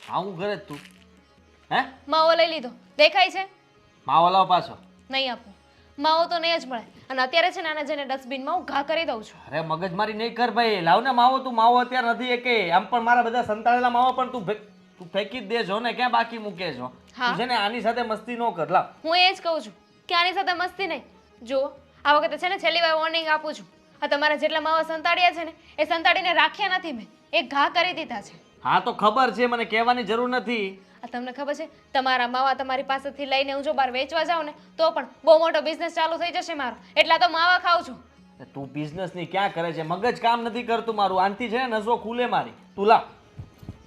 આવું ઘરે જ તું હે માવો લઈ લીધો દેખાય છે? માવો લાવ પાછો. નહીં આપું. માવો તો નહીં જ મળે. અને અત્યારે છે ને આને જઈને ડસ્ટબિનમાં હું ઘા કરી દઉં છું. અરે મગજમારી નહીં કર ભાઈ, લાવ ને માવો. તું માવો અત્યારે નથી એ કે આમ પણ મારા બધા સંતાડેલા માવો પણ તું ફેંકી જ દેજો ને, ક્યાં બાકી મૂકે છો? હા. તું છે ને આની સાથે મસ્તી ન કર. લાવ. હું એ જ કહું છું કે આની સાથે મસ્તી નહીં. જુઓ આ વખતે છે ને છેલ્લી વાર વોર્નિંગ આપું છું. આ તમારા જેટલા માવા સંતાડ્યા છે ને એ સંતાડીને રાખ્યા નથી મેં, એ ઘા કરી દીધા છે. હા તો ખબર છે, મને કહેવાની જરૂર નથી. આ તમને ખબર છે તમારા માવા તમારી પાસેથી લઈને હું જો બહાર વેચવા જાઉં ને તો પણ બહુ મોટો બિઝનેસ ચાલુ થઈ જશે મારો, એટલા તો માવા ખાઉં છું. તું બિઝનેસ ની ક્યાં કરે છે? મગજ કામ નથી કરતું મારું. આનથી છે ને નસો ખુલે મારી. તું લાવ.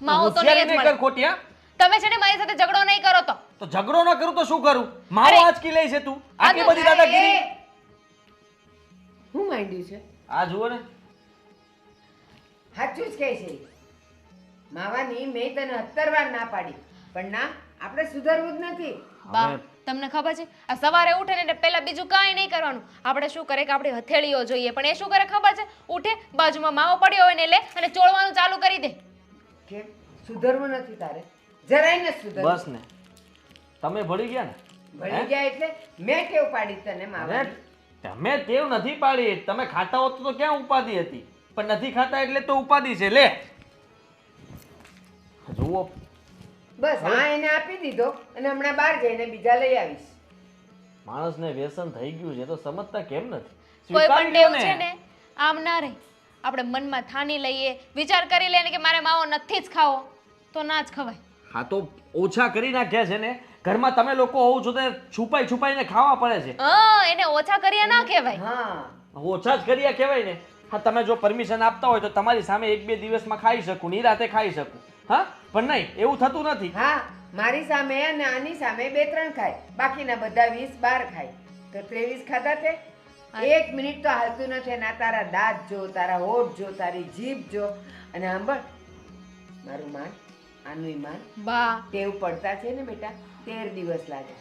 માવો તો નહીં જ કર મળે. ખોટિયા. તમે છે ને મારી સાથે ઝઘડો નહીં કરો તો ઝઘડો ન કરું તો શું કરું? માવો આંચકી લે છે તું. આટલી બધી દાદાગીરી. હું માંડ્યું છે? આ જુઓ ને. સાચું જ કહે છે. માવાની મેં તને 17 વાર ના પાડી, પણ ના, આપણે સુધરવું જ નથી. બા તમને ખબર છે આ સવારે ઉઠે ને એટલે પહેલા બીજું કાંઈ નહીં કરવાનું. આપણે શું કરે કે આપણી હથેળીઓ જોઈએ, પણ એ શું કરે ખબર છે? ઉઠે બાજુમાં માવો પડ્યો હોય ને લે અને ચોળવાનું ચાલુ કરી દે. કેમ સુધરવું નથી તારે? જરાય ન સુધર. બસ ને, તમે ભળી ગયા ને. ભણી ગયા એટલે મેં ટેવ પાડી તને માવાની. તમે ટેવ નથી પાડી. તમે ખાતા હોત તો ક્યાં ઉપાધિ હતી, પણ નથી ખાતા એટલે તો ઉપાધિ છે. લે જુઓ. બસ હા એને આપી દીધો અને હમણાં બહાર જઈને બીજા લઈ આવીશ. માણસને વ્યસન થઈ ગયું છે તો સમજતા કેમ નથી? કોઈ પણ સ્વીકારી લો ટેવ છે ને આમ ના રહે. આપણે મનમાં ઠાની લઈએ, વિચાર કરી લઈએ કે મારે માવો નથી જ ખાવો તો ના જ ખવાય. હા તો ઓછા કરી નાખ્યા છે ને. ઘરમાં તમે લોકો હોવ છો તો છુપાઈ છુપાઈને ખાવા પડે છે. એને ઓછા કર્યા ના કહેવાય. હા ઓછા જ કર્યા કહેવાય ને. હા તમે જો પરમિશન આપતા હોય તો તમારી સામે 1-2 દિવસમાં ખાઈ શકું, નિરાતે ખાઈ શકું. હા પણ નહીં, એવું થતું નથી. હા મારી સામે અને આની સામે 2-3 ખાય, બાકીના બધા 20-12 ખાય. તો 23 ખાધા તે? 1 મિનિટ તો હાલતું નથી. ના તારા દાંત જો, તારા હોઠ જો, તારી જીભ જો. અને સાંભળ, મારું માન, આનું માન, બા ટેવ પડતા છે ને બેટા 13 દિવસ લાગે.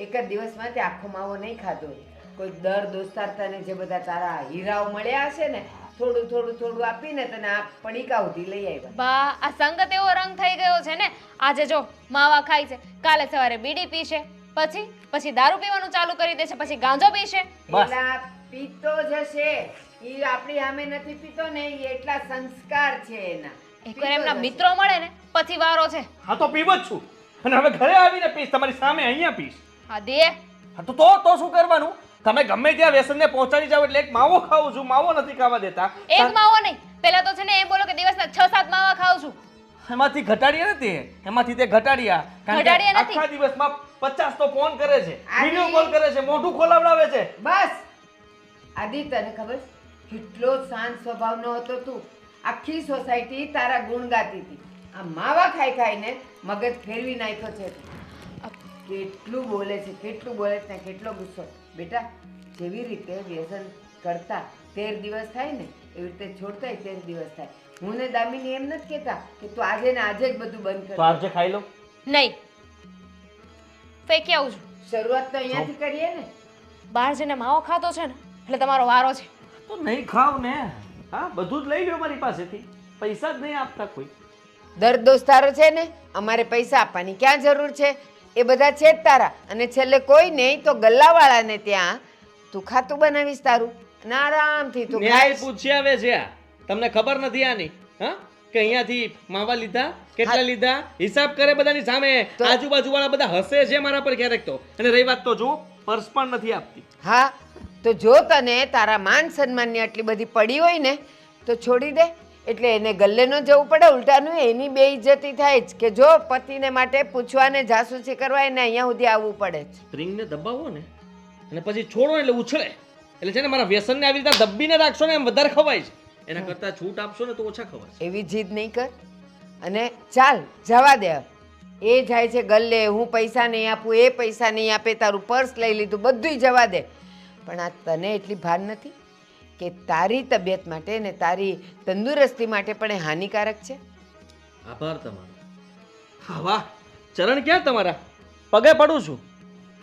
એક જ દિવસમાં તે આખો માવો નહીં ખાધો. કોઈ દર દોસ્તાર તને જે બધા તારા હીરાઓ મળ્યા હશે ને, થોડું થોડું થોડું આપીને તને આ પડીકા સુધી લઈ આવ્યા. બા આ સંગત એવો રંગ થઈ ગયો છે ને. આજે જો માવા ખાય છે, કાલે સવારે બીડી પીશે, પછી દારૂ પીવાનું ચાલુ કરી દેશે, પછી ગાંજો પીશે. બસ. એલા પીતો જશે. ઈ આપણી સામે નથી પીતો ને, ઈ એટલા સંસ્કાર છે એના. એકવાર એમના મિત્રો મળે ને પછી વારો છે. હા તો પીવ જ છું. અને હવે ઘરે આવીને પીશ, તમારી સામે અહીંયા પીશ. હા દે. હા તો શું કરવાનું? તમે ગમે ત્યાં વ્યસનને પહોંચાડી જાવ એટલે એક માવો ખાઉં છું, માવો નથી ખાવા દેતા. એક માવો નહીં, પેલા તો છે ને એમ બોલો કે દિવસના 6-7 માવા ખાઉં છું. એમાંથી ઘટાડ્યા નથી, એમાંથી તે ઘટાડ્યા. કારણ કે ઘટાડ્યા નથી. આખા દિવસમાં 50 તો ફોન કરે છે, આદિ. વિડિયો કોલ કરે છે, મોઢું ખોલાવડાવે છે. બસ આદિ, તને ખબર કેટલો શાંત સ્વભાવનો હતો તું. આખી સોસાયટી તારા ગુણ ગાતી હતી. આ માવા ખાઈ ખાઈને મગજ ફેરવી નાખ્યો છે. કેટલું બોલે છે, કેટલું બોલે છે ને કેટલો ગુસ્સો. બેટા જેવી રીતે વ્યસન કરતા 13 દિવસ થાય ને એવી રીતે છોડતા 13 દિવસ થાય. હું ને દામિની એમ નથી કહેતા કે તું આજે ને આજે જ બધું બંધ તો કર. આજે ખાઈ લો. નહીં, ફેંકી આવું છું. શરૂઆત તો અહીંયાથી કરીએ ને. બહાર જઈને માવો ખાતો છે ને એટલે તમારો વારો છે. તો નહીં ખાવ ને. હા બધું જ લઈ લો મારી પાસેથી. પૈસા જ નહીં આપતા કોઈ. દર દોસ્તારો છે ને, અમારે પૈસા આપવાની ક્યાં જરૂર છે? એ બધા છે જ તારા. અને છેલ્લે કોઈ નહીં તો ગલ્લાવાળાને ત્યાં તું ખાતું બનાવીશ તારું અને આરામથી તું ન્યાય ખાઈશ. પૂછી આવે છે આ. તમને ખબર નથી આની? હા કે અહીંયાથી માવા લીધા, કેટલા લીધા, હિસાબ કરે બધાની સામે. આજુબાજુ વાળા બધા હસે છે મારા પર ક્યારેક તો. અને રહી વાત તો જો પર્સ પણ નથી આપતી. હા તો જો તને તારા માન સન્માનની આટલી બધી પડી હોય ને તો છોડી દે. એટલે એને ગલ્લે ન જવું પડે, ઉલટાનું એની બેઇજ્જતી થાય જ કે જો પતિને માટે પૂછવાને જાસૂસી કરવા એને અહીંયા સુધી આવવું પડે છે. સ્પ્રિંગને દબાવો ને અને પછી છોડો એટલે ઉછળે. એટલે છે ને મારા વ્યસનને આવી રીતે દબીને રાખશો ને એમ વધારે ખવાય છે. એના કરતાં છૂટ આપશો ને તો ઓછા ખવાય. એવી જીદ નહીં કર. અને ચાલ જવા દે. એ જાય છે ગલ્લે, હું પૈસા નહીં આપું, એ પૈસા નહીં આપે, તારું પર્સ લઈ લીધું, બધુંય જવા દે. પણ આ તને એટલી ભાન નથી કે તારી તબિયત માટે ને તારી તંદુરસ્તી માટે પણ એ હાનિકારક છે. આભાર તમારો. હા વાહ, ચરણ ક્યાં તમારા? પગે પડું છું.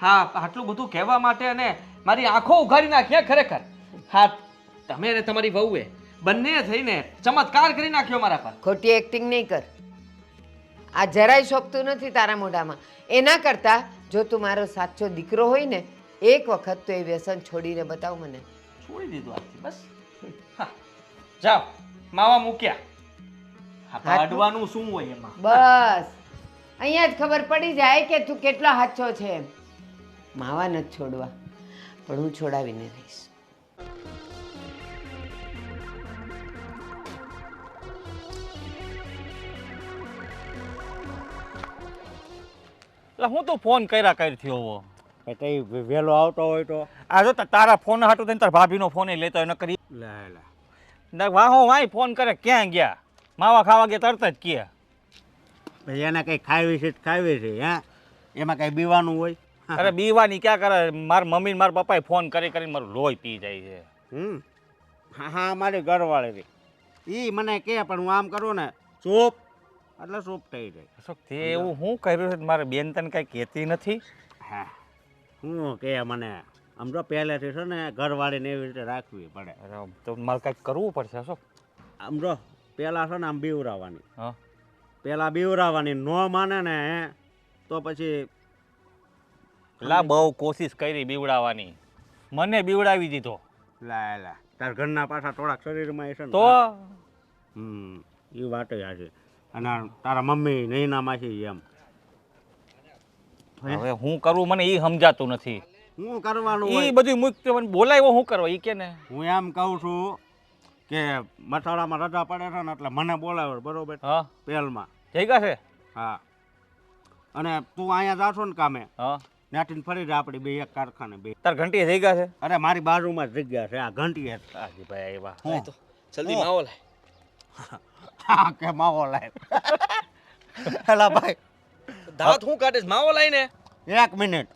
હા આટલું બધું કહેવા માટે અને મારી આંખો ઉઘાડી નાખ્યા ખરેખર. હા તમે અને તમારી વહુએ બંને થઈને ચમત્કાર કરી નાખ્યો મારા પર. ખોટી એક્ટિંગ નહીં કર. આ જરાય શોભતું નથી તારા મોઢામાં. એના કરતાં જો તું મારો સાચો દીકરો હોય ને, એક વખત તો એ વ્યસન છોડીને બતાવ મને. છોડી દીધું આજથી બસ. હા, જાઓ માવા મૂક્યા. હા, અડવાનું શું હોય એમાં? બસ અહીંયા જ ખબર પડી જાય કે તું કેટલો સાચો છે એમ. માવા નથી છોડવા, પણ હું છોડાવીને રહીશ. એટલે હું તો ફોન કર્યા કરી થયો હોવો. એટલે વહેલો આવતો હોય તો આ જો તારા ફોન હાટું થઈને તારા ભાભીનો ફોન લેતો હોય ન કરી લે લે વાહો વાય ફોન કરે ક્યાં ગયા માવા ખાવા ગયા તરત જ કે પછી એને કંઈ ખાવી છે ખાવી છે હે એમાં કંઈ બીવાનું હોય અરે બીવાની ક્યાં કરે મારા મમ્મી ને મારા પપ્પાએ ફોન કરી કરીને મારું લોહી પી જાય છે. હા હા મારી ઘરવાળી એ મને કહે પણ હું આમ કરું ને સૂપ એટલે સૂપ થઈ જાય. અશોક તે એવું હું કર્યું છે મારે બેન તને કાંઈ કહેતી નથી. હા હું કે મને આમ તો પહેલેથી છે ને ઘરવાળીને એવી રીતે રાખવી પડે. અરે તો મારે કાંઈક કરવું પડશે અશોક. આમ જો પહેલાં છે ને આમ બીવરાવાની. હા પહેલાં બીવરાવાની ન માને ને તો પછી લા બહુ કોશિશ કરી બીવડાવવાની મને બીવડાવી દીધો. લા લા તાર ઘરના પાછા થોડાક શરીરમાં એ છે ને તો એ વાત છે. અને તારા મમ્મી નૈના માસી એમ હવે હું કરું મને એ સમજાતું નથી. હું કરવાનું એ હોય બધું મુક્ત મને બોલાવ્યો હું કરવા એ કે ને હું એમ કહું છું કે મથાળામાં રજા પડે છે ને એટલે મને બોલાવે બરોબર હા પહેલમાં. થઈ ગયા છે. હા અને તું અહીંયા જાશો ને કામે હા નાટીને ફરી જાય આપણી બે એક કારખાને બે. તાર ઘંટી થઈ ગયા છે. અરે મારી બાજુમાં જ જગ્યા છે આ ઘંટી જ. હાજીભાઈ આવ્યા હું તો જલ્દી માવો લાય. હા કે માવો લાય હેલા ભાઈ દાંત હું કાઢીશ માવો લાઈને. એક મિનિટ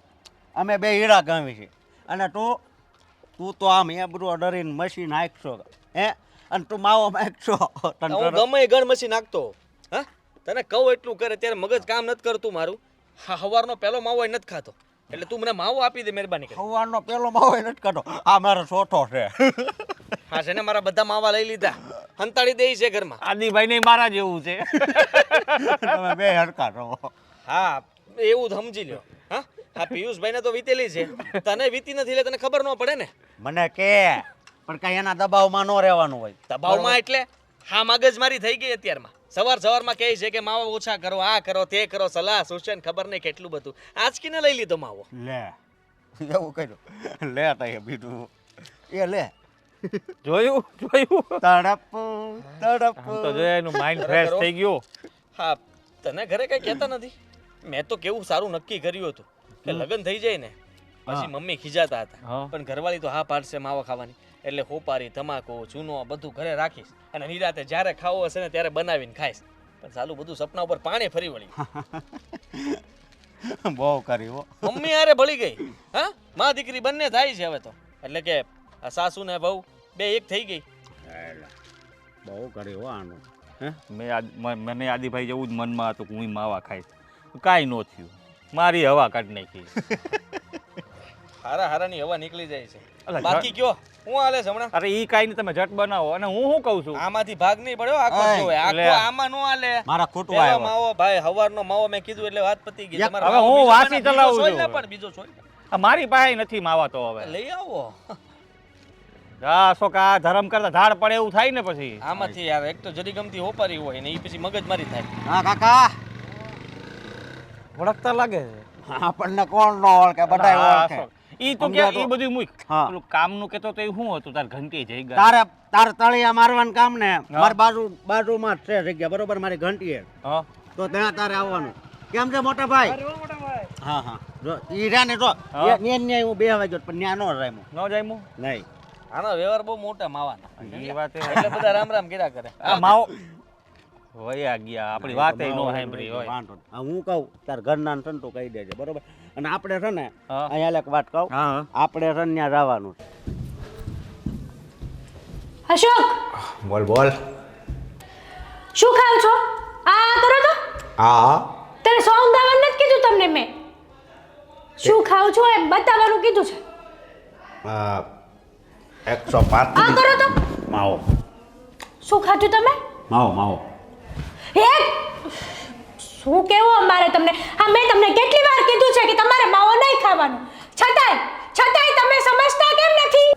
અમે બે હીરા ગામી છે અને તું તો આમ એ બધું ડરીને મશીન નાખશો હે અને તું માવો નાખશો હું ગમે એ ગણ મસી નાખતો. હા તને કહું એટલું કરે ત્યારે મગજ કામ નથી કરતું મારું. હા સવારનો પહેલો માવો એ નથી ખાતો એટલે તું મને માવો આપી દે મહેરબાની કરી. સવારનો પેલો માવો એ નથી કાઢો આ મારો ચોથો છે. હા છે ને મારા બધા માવા લઈ લીધા હંતાડી દે છે ઘરમાં. આદિભાઈ ને મારા જેવું છે. તમે બે હરકા રહો. હા એવું સમજી લ્યો. હા હા પિયુષભાઈ ને તો વીતેલી છે તને વીતી નથી એટલે તને ખબર ન પડે ને. મને કે પણ કઈ એના દબાવમાં ન રહેવાનું હોય. દબાવમાં એટલે હા મગજમારી થઈ ગઈ અત્યારમાં. સવારમાં કહે છે કે માવા ઓછા કરો આ કરો તે કરો સલાહ સૂચન ખબર નહીં કેટલું બધું આજકીને લઈ લીધો માવો. લે એવું કર્યું લે તઈ બીજું એ લે જોયું તડપ તડપ આમ તો જોયા એનું માઇન્ડ ફ્રેશ થઈ ગયું. હા તને ઘરે કઈ કહેતા નથી. મેં તો કેવું સારું નક્કી કર્યું હતું કે લગ્ન થઈ જાય ને પછી મમ્મી ખીજાતા હતા હા. પણ ઘરવાળી તો હા પાડશે માવા ખાવાની એટલે હોપારી તમાકુ ચૂનો બધું ઘરે રાખીશ અને નિરાતે જ્યારે ખાવું હશે ને ત્યારે બનાવીને ખાઈશ. પણ સાલું બધું સપના ઉપર પાણી ફરી વળ્યું. બહુ કર્યું મમ્મી હારે ભળી ગઈ. હા માં દીકરી બંને થાય છે હવે તો એટલે કે આ સાસુ ને વહુ બે એક થઈ ગઈ. બહુ કર્યું આનું હે મને આદિભાઈ જેવું જ મનમાં હતું કે હું માવા ખાઈશ કાંઈ ન થયું મારી હવા કાઢી નાખી. હારાની હવા નીકળી જાય છે. અલા, બાકી કયો હું હાલે છે હમણાં? અરે ઈ કાંઈ નહીં તમે ઝટ બનાવો અને હું શું કહું છું આમાંથી ભાગ નહીં પડ્યો આખો ઓય, જોવે. આખો એટલે આમાં નો હાલે. મારા ખૂટવા પેલો આવ્યા માવો ભાઈ હવારનો માવો મેં કીધું એટલે વાત પતી ગઈ. યા, તમારે હવે માવો હું બીજો વાસી બનાવો, ચલાવું બીજો છું. સોય ને પણ બીજો સોય. આ મારી પાસે નથી માવા તો હવે લઈ આવો. હા શોક આ ધરમ કરતા ધાડ પડે એવું થાય ને પછી આમાંથી યાર એક તો જરી ગમતી હોપારી હોય ને એ પછી મગજમારી થાય. હા કાકા ઓળખતા લાગે છે આપણને કોણ નો ઓળખે બધા હા, ઓળખે શોક. ઈ તો કે સમજ્યા તો? ઈ બધું મૂક હા. પેલું કામનું કેતો તો એ શું હતું તાર ઘંટી જઈ ગયા તારે તળિયા મારવાનું કામ ને મારી બાજુમાં જ છે જગ્યા બરોબર મારી ઘંટી હા તો ત્યાં તારે આવવાનું કેમ છે મોટા ભાઈ હા હા જો ઈ રહ્યા ને જો હા. ન્યા હું બે વાગ્યો પણ ન્યા નો રામ્યો ન જાયમું નહીં આનો વ્યવહાર બહુ મોટા માવાના એ વાત એ એટલે બધા રામ રામ કર્યા કરે. આ માવો વયા ગયા આપણી વાત નો સાંભળી હોય વાંધો નહીં. હા, હું કહું તાર ઘરના ને સંતો કહી દેજે બરોબર અને આપણે છે ને હા. અહીંયા એક વાત કહું હા આપણે છે ને ત્યાં જવાનું છે. અશોક બોલ બોલ શું ખાવ છો આ કરો તો હા તને સોંગ ગાવાનું નથી કીધું તમને મેં શું ખાવ છો એમ બતાવવાનું કીધું છે 105 આ કરો તો માવો શું ખાધું તમે માવો માવો હે શું કેવું અમારે તમને? હા, મેં તમને કેટલી વાર કીધું છે કે તમારે માવો નહીં ખાવાનો, છતાંય તમે સમજતા કેમ નથી?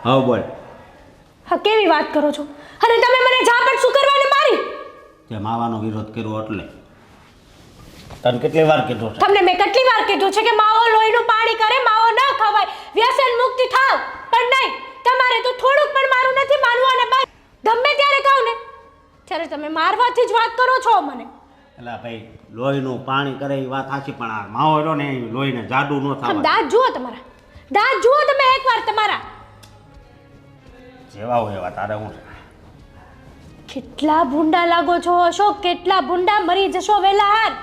હા બોલ. હા, કેવી વાત કરો છો? અને તમે મને ઝાપટ શું કરવાને મારી? તે માવાનો વિરોધ કર્યો એટલે તને કેટલી વાર કીધું છે? તમને મેં કેટલી વાર કીધું છે કે માવો લોહીનું પાણી કરે, માવો ન ખવાય, વ્યસન મુક્તિ થાવ, પણ નહીં, તમારે તો થોડુંક પણ મારું નથી માનવું. અને બસ ગમે ત્યારે કહું ને ત્યારે તમે મારવાથી જ વાત કરો છો મને. એટલે ભાઈ લોહીનું પાણી કરે એ વાત સાચી, પણ આ માવો રહ્યો ને એ લોહીને જાડું ન આમ થાય. દાંત જુઓ તમારા, દાંત જુઓ તમે એકવાર તમારા. જેવા હોય એવા તારે હું છે. કેટલા ભૂંડા લાગો છો અશોક, કેટલા ભૂંડા, મરી જશો વેલા હાર.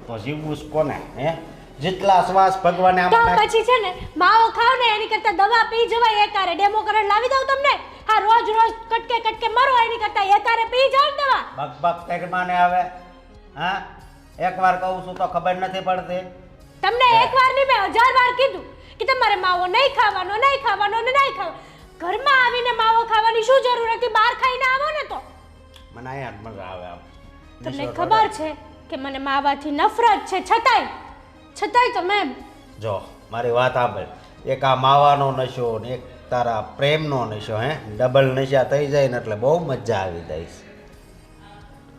તો જીવવું જ કોને? હે, જેટલા શ્વાસ ભગવાને તો આમાં પછી છે ને માવો ખાવ ને એની કરતા દવા પી જવાય એકારે. ડેમો કરંટ લાવી દઉં તમને? હા, રોજ કટકે મરો એની કરતા એકારે પી જાવ ને દવા. બક તેરમાં ને આવે. હા, એકવાર કહું છું તો ખબર નથી પડતી. તમને એકવાર નહીં, મેં 1000 વાર કીધું કે તમારે માવો નહીં ખાવાનો, નહીં ખાવાનો ને નહીં ખાવાનો. ઘરમાં આવીને માવો ખાવાની શું જરૂર હતી? બહાર ખાઈને આવો ને તો. મને અહીંયા જ મજા આવે આમ. તમને ખબર છે કે મને માવાથી નફરત છે, છતાંય તમે જો મારી વાત સાંભળ. એક આ માવાનો નશો ને એક તારા પ્રેમનો નશો, હે ડબલ નશા થઈ જાય ને એટલે બહુ મજા આવી જાય છે.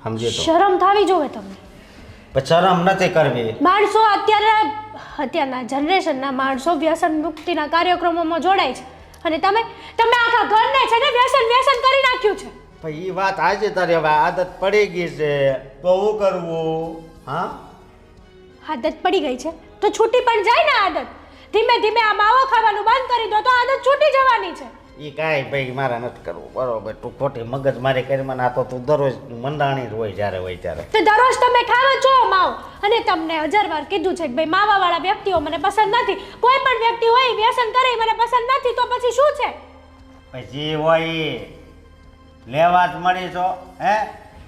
સમજી તો? શરમ થાવી જોવે તમને. પણ શરમ નથી કરવી. માણસો અત્યારના જનરેશનના માણસો વ્યસન મુક્તિના કાર્યક્રમોમાં જોડાય છે અને તમે આખા ઘરને છે ને વ્યસન કરી નાખ્યું છે. પણ એ વાત આજે તારી હવે આદત પડી ગઈ છે તો શું કરવું? હા, આદત પડી ગઈ છે તો છૂટી પણ જાય ને આદત. ધીમે ધીમે આ માવો ખાવાનું બંધ કરી દો તો આદત છૂટી જવાની છે. એ કાંઈ ભાઈ મારે નથી કરવું. બરોબર, તું ખોટી મગજ મારી કરી મને. આ તો તું દરરોજ મંડાણી જ હોય જ્યારે હોય ત્યારે. તો દરરોજ તમે ખાવ છો માવો, અને તમને 1000 વાર કીધું છે કે ભાઈ માવાવાળા વ્યક્તિઓ મને પસંદ નથી. કોઈ પણ વ્યક્તિ હોય વ્યસન કરે એ મને પસંદ નથી, તો પછી શું છે? પછી હોય એ લેવા જ મળી છો. હે,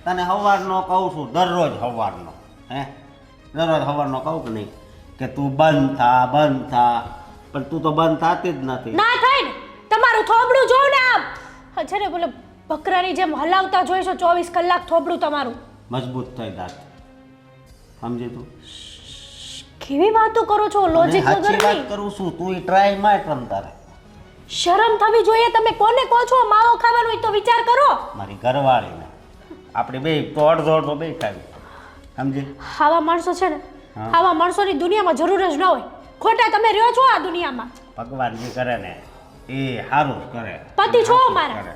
તને સવારનો કહું છું, દરરોજ સવારનો. હે, દરરોજ સવારનો કહું કે નહીં કે તું બંધ થા. પણ તું તો બંધ થતી જ નથી. ના થાય ને, તમારું થોબડું જોઉં ને આમ છે ને બોલે બકરાની જેમ હલાવતા જોઈશો 24 કલાક થોબડું તમારું. મજબૂત થઈ દાંત. સમજી તું? કેવી વાતો કરો છો લોજિક સાચી વગરની? વાત કરું છું, તું ટ્રાય માર તમ તારે. શરમ થવી જોઈએ. તમે કોને કહો છો માવો ખાવાનું હોય તો વિચાર કરો. મારી ઘરવાળીને આપણે બે તો અડધો બે ખાવી. સમજી? આવા માણસો છે ને, આવા માણસોની દુનિયામાં જરૂર જ ન હોય. ખોટા તમે રહ્યો છો આ દુનિયામાં. ભગવાન જે કરે ને એ સારું જ કરે. પતિ છો સાચું જ મારા, કરે.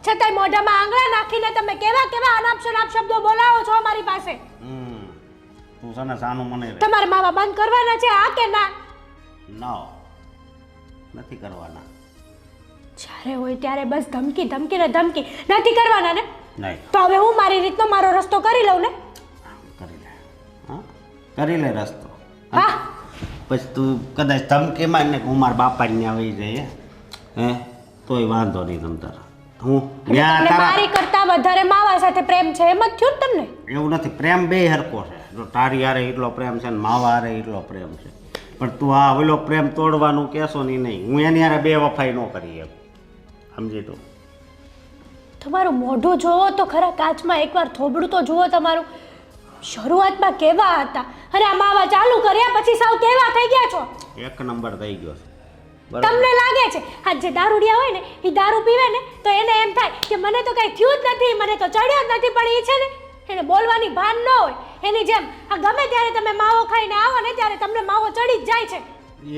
છતાંય મોઢામાં આંગળા નાખીને તમે કેવા અનાપ શબ્દો બોલાવો છો અમારી પાસે. તું છે ને સાનું મને રે. તમારે માવા બંધ કરવાના છે, આ કે ના? નથી કરવાના. જ્યારે હોય ત્યારે બસ ધમકી નથી કરવાના ને? નહીં. તો હવે હું મારી રીતનો મારો રસ્તો કરી લઉં ને? કરી લે. હા, કરી લે રસ્તો. હા, પછી તું કદાચ ધમકી મારને કે હું મારા બાપાને આવી જાય હે તોય વાંધો નહીં તમ તારા. હું ત્યાં તમને તારા મારી કરતા વધારે માવા સાથે પ્રેમ છે એમ જ થયું ને તમને? એવું નથી. પ્રેમ બે હરખો છે. જો તારી હારે એટલો પ્રેમ છે ને માવા હારે એટલો પ્રેમ છે, પણ તું આ ઓલો પ્રેમ તોડવાનું કહેશો નહીં. હું એની હારે બે વફાઈ ન કરી એમ. સમજી તું? તમારું મોઢું જોવો તો ખરા કાચમાં, એકવાર થોબડું તો જુઓ તમારું. શરૂઆતમાં કેવા હતા અને આ માવા ચાલુ કર્યા પછી સાવ કેવા થઈ ગયા છો? એક નંબર થઈ ગયો છે. બરાબર? તમને લાગે છે આ જે દારૂડિયા હોય ને એ દારૂ પીવે ને તો એને એમ થાય કે મને તો કઈ થયું જ નથી, મને તો ચડ્યો જ નથી, પણ એ છે ને એને બોલવાની ભાન ન હોય. એની જેમ આ ગમે ત્યારે તમે માવો ખાઈને આવો ને ત્યારે તમને માવો ચડી જ જાય છે.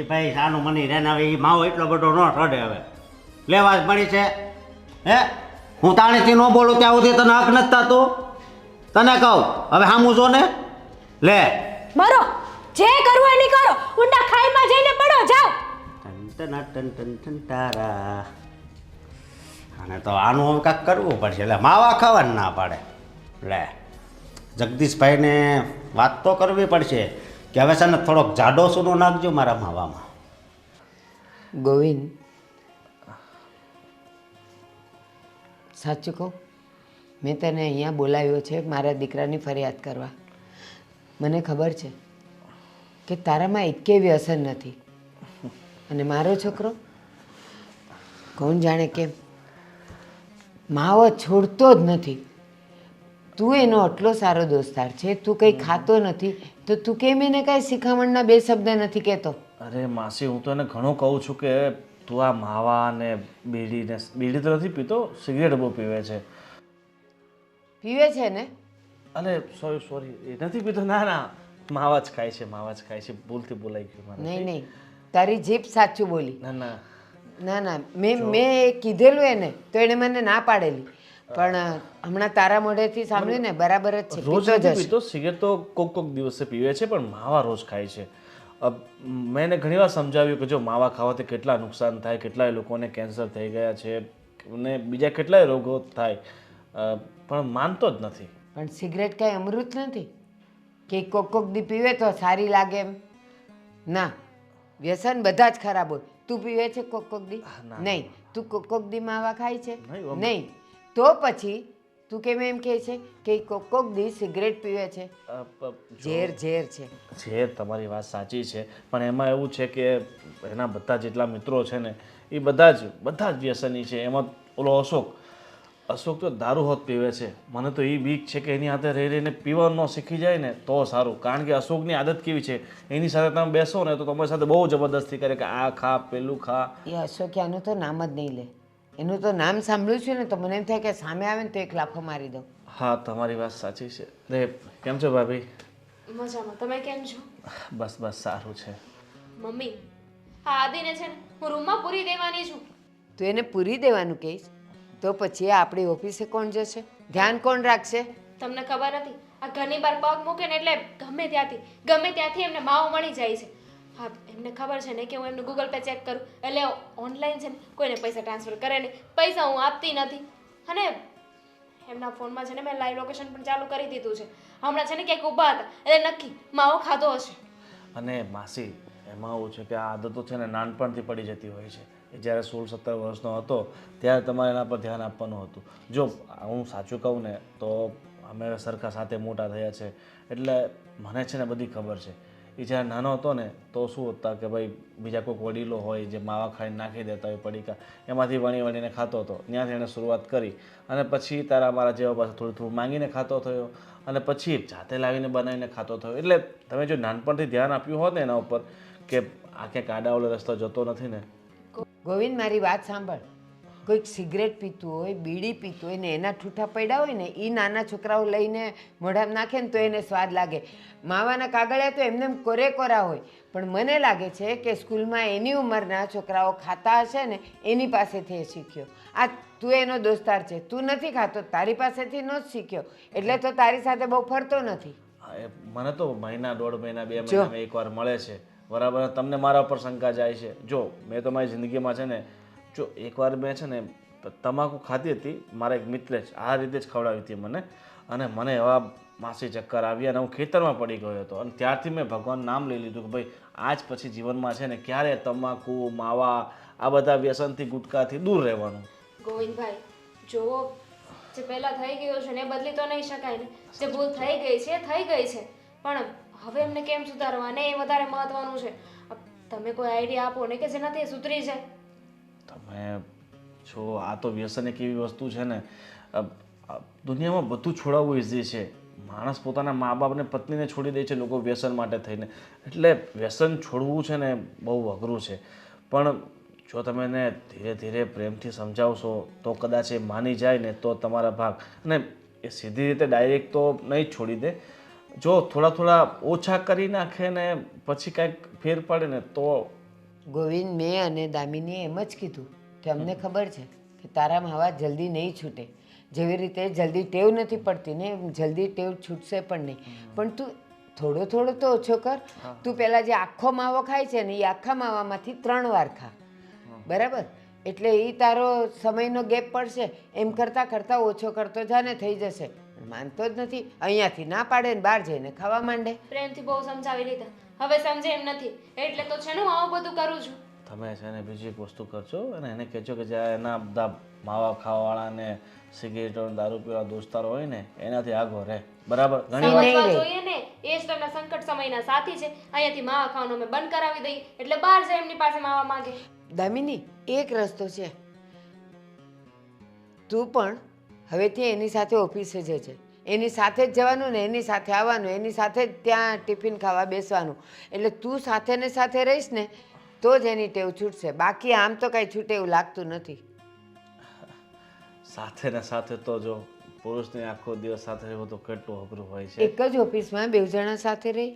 એ ભાઈ સાનું મની રહે ને. હવે એ માવો એટલો બધો ન ચડે. હવે લેવા જ મળી છે. હે, હું તાણીથી ન બોલું ત્યાં સુધી તને હક નથી થતું. તને કહું હવે સામું જો ને લે. મરો, જે કરવું એની કરો, ઊંડા ખાઈમાં જઈને પડો, જાઓ. ટન તારા. અને તો આનું હવે કાંઈક કરવું પડશે. એટલે માવા ખાવાનું ના પાડે. લે, જગદીશભાઈને વાત તો કરવી પડશે કે હવે છે ને થોડોક જાડો સૂનો નાખજો મારા માવામાં. ગોવિંદ, સાચું કહું, મેં તને અહીંયા બોલાવ્યો છે મારા દીકરાની ફરિયાદ કરવા. મને ખબર છે કે તારામાં એકે વ્યસન નથી, અને મારો છોકરો કોણ જાણે કેમ માવો છોડતો જ નથી. તું તું એનો આટલો સારો દોસ્તાર છે, તું કંઈ ખાતો નથી તો તું કેમ એને કાંઈ શિખામણના બે શબ્દ નથી કહેતો? અરે માસી, હું તો એને ઘણું કહું છું કે તું આ માવા ને બીડી તો નથી પીતો, સિગરેટ બહુ પીવે છે. પીવે છે ને? અરે સોરી, એ નથી પીતો. ના ના, માવા જ ખાય છે, માવા જ ખાય છે. ભૂલથી બોલાઈ ગયું મને. નહીં નહીં, તારી જીભ સાચું બોલી. ના ના, ના ના, મેં કીધેલું એને તો એણે મને ના પાડેલી, પણ હમણાં તારા મોઢેથી સાંભળ્યું ને, બરાબર જ છે, રોજ પીતો જ નથી હશે. પીતો. સિગરેટ તો કોક દિવસે પીવે છે, પણ માવા રોજ ખાય છે. મેં એને ઘણીવાર સમજાવ્યું કે જો માવા ખાવાથી કેટલા નુકસાન થાય, કેટલાય લોકોને કેન્સર થઈ ગયા છે અને બીજા કેટલાય રોગો થાય, પણ માનતો જ નથી. પણ સિગરેટ કાંઈ અમૃત નથી કે કોક દી પીવે તો સારી લાગે એમ. ના, વ્યસન બધા જ ખરાબ હોય. તું પીવે છે કોક દી? નહીં. તું કોક દી માવા ખાય છે? નહીં. તો પછી તું કેમ એમ કહે છે કે કોક દી સિગરેટ પીવે છે? ઝેર છે. છે, તમારી વાત સાચી છે, પણ એમાં એવું છે કે એના બધા જેટલા મિત્રો છે ને એ બધા જ વ્યસની છે. એમાં ઓલો અશોક તો દારૂ હોત પીવે છે. મને તો એ બીક છે કે એની હાથે રહી રહીને પીવાનું ન શીખી જાય ને તો સારું. કારણ કે અશોકની આદત કેવી છે, એની સાથે તમે બેસો ને તો તમારી સાથે બહુ જબરદસ્તી કરે કે આ ખા, પેલું ખા. એ અશોક્યાનું તો નામ જ નહીં લે. એનું તો નામ સાંભળ્યું છે ને તો મને એમ થાય કે સામે આવે ને તો એક લાફો મારી દઉં. હા, તમારી વાત સાચી છે. રે, કેમ છો ભાભી? મજામાં. તમે કેમ છો? બસ સારું છે. મમ્મી, આ આદિને છે ને હું રૂમમાં પૂરી દેવાની છું. તું એને પૂરી દેવાનું કહીશ તો પછી આપણી ઓફિસે કોણ જશે? ધ્યાન કોણ રાખશે? તમને ખબર નથી, આ ઘરની બહાર પગ મૂકે ને એટલે ગમે ત્યાંથી એમને માવો મળી જાય છે. હા, એમને ખબર છે ને કે હું એમનું ગૂગલ પે ચેક કરું એટલે ઓનલાઈન છે ને કોઈને પૈસા ટ્રાન્સફર કરે નહીં, પૈસા હું આપતી નથી. અને એમના ફોનમાં છે ને મેં લાઈવ લોકેશન પણ ચાલુ કરી દીધું છે. હમણાં છે ને ક્યાંક ઊભા હતા એટલે નક્કી માવો ખાધો હશે. અને માસી, એમાં એવું છે કે આ આદતો છે ને નાનપણથી પડી જતી હોય છે. એ જ્યારે 16-17 વર્ષનો હતો ત્યારે તમારે એના પર ધ્યાન આપવાનું હતું. જો હું સાચું કહું ને તો અમે સરખા સાથે મોટા થયા છે, એટલે મને છે ને બધી ખબર છે. એ જ્યારે નાનો હતો ને તો શું હતા કે ભાઈ બીજા કોઈક વડીલો હોય જે માવા ખાઈને નાખી દેતા હોય પડીકા, એમાંથી વણીને ખાતો હતો. ત્યાંથી એણે શરૂઆત કરી અને પછી તારા મારા જેવા પાસે થોડું માંગીને ખાતો થયો અને પછી જાતે લાવીને બનાવીને ખાતો થયો. એટલે તમે જો નાનપણથી ધ્યાન આપ્યું હોત ને એના ઉપર કે આ ક્યાંક આડાવડો રસ્તો જતો નથી ને. ગોવિંદ, મારી વાત સાંભળ. કોઈક સિગરેટ પીતું હોય, બીડી પીતું હોય ને એના ઠૂઠા પડ્યા હોય ને એ નાના છોકરાઓ લઈને મોઢામાં નાખે ને તો એને સ્વાદ લાગે. માવાના કાગળિયા તો એમને કોરા હોય, પણ મને લાગે છે કે સ્કૂલમાં એની ઉંમરના છોકરાઓ ખાતા હશે ને એની પાસેથી એ શીખ્યો. આ તું એનો દોસ્તાર છે, તું નથી ખાતો, તારી પાસેથી નો જ શીખ્યો, એટલે તો તારી સાથે બહુ ફરતો નથી. મને તો મહિના, 1.5 મહિના, 2 મહિનામાં એકવાર મળે છે, બરાબર. તમને મારા ઉપર શંકા જાય છે. જો મેં તો મારી જિંદગીમાં છે ને જો એકવાર મેં છે ને તમાકુ ખાધી હતી, મારા એક મિત્રે જ આ રીતે જ ખવડાવી હતી મને, અને મને એવા માસી ચક્કર આવ્યા અને હું ખેતરમાં પડી ગયો હતો. અને ત્યારથી મેં ભગવાનનું નામ લઈ લીધું કે ભાઈ આજ પછી જીવનમાં છે ને ક્યારે તમાકુ, માવા, આ બધા વ્યસનથી, ગુટકાથી દૂર રહેવાનું. ગોવિંદભાઈ, જુઓ, જે પહેલાં થઈ ગયું છે ને એ બદલી તો નહીં શકાય ને. જે ભૂલ થઈ ગઈ છે પણ હવે એમને કેમ સુધારવા ને એ વધારે મહત્વનું છે. તમે કોઈ આઈડિયા આપો ને કે જેનાથી એ સુધરી જાય. તમે જો આ તો વ્યસન એક એવી વસ્તુ છે ને, દુનિયામાં બધું છોડાવવું ઇઝી છે. માણસ પોતાના મા બાપને, પત્નીને છોડી દે છે લોકો વ્યસન માટે થઈને. એટલે વ્યસન છોડવું છે ને બહુ અઘરું છે, પણ જો તમે એને ધીરે ધીરે પ્રેમથી સમજાવશો તો કદાચ એ માની જાય ને તો તમારા ભાગ. અને એ સીધી રીતે ડાયરેક્ટ તો નહીં જ છોડી દે. જો થોડા ઓછા કરી નાખે ને પછી કાંઈક ફેર પડે ને તો. ગોવિંદ, મેં અને દામિનીએ એમ જ કીધું કે અમને ખબર છે કે તારા માવા જલ્દી નહીં છૂટે. જેવી રીતે જલ્દી ટેવ નથી પડતી ને એમ જલ્દી ટેવ છૂટશે પણ નહીં. પણ તું થોડો તો ઓછો કર. તું પહેલાં જે આખો માવો ખાય છે ને એ આખા માવામાંથી 3 વાર ખા, બરાબર? એટલે એ તારો સમયનો ગેપ પડશે. એમ કરતાં ઓછો કરતો જાને થઈ જશે. માનતો જ નથી, અહીંયાથી ના પાડે ને બહાર જઈને ખાવા માંડે. પ્રેમથી બહુ સમજાવી લીધા, હવે સમજે એમ નથી, એટલે તો છે ને હું આવું બધું કરું છું. તમે છે ને બીજી એક વસ્તુ કરજો અને એને કહેજો કે જ્યાં એના બધા માવા ખાવાવાળા ને સિગરેટો, દારૂ પીવા દોસ્તારો હોય ને એનાથી આગો રહે, બરાબર? ઘણી વાર સમજવા જોઈએ ને, એ જ તમને સંકટ સમયના સાથી છે. અહીંયાથી માવા ખાવાનું અમે બંધ કરાવી દઈએ એટલે બહાર જાય એમની પાસે માવા માંગે. દામિની, એક રસ્તો છે. તું પણ હવેથી એની સાથે ઓફિસે જજે. એની સાથે જ જવાનું ને એની સાથે આવવાનું, એની સાથે જ ત્યાં ટિફિન ખાવા બેસવાનું. એટલે તું સાથે ને સાથે રહીશ ને તો જ એની ટેવ છૂટશે, બાકી આમ તો કાંઈ છૂટે એવું લાગતું નથી. સાથે ને સાથે તો જો પુરુષને આખો દિવસ સાથે રહેવું તો કેટલું અઘરું હોય છે. એક જ ઓફિસમાં 2 જણા સાથે રહી.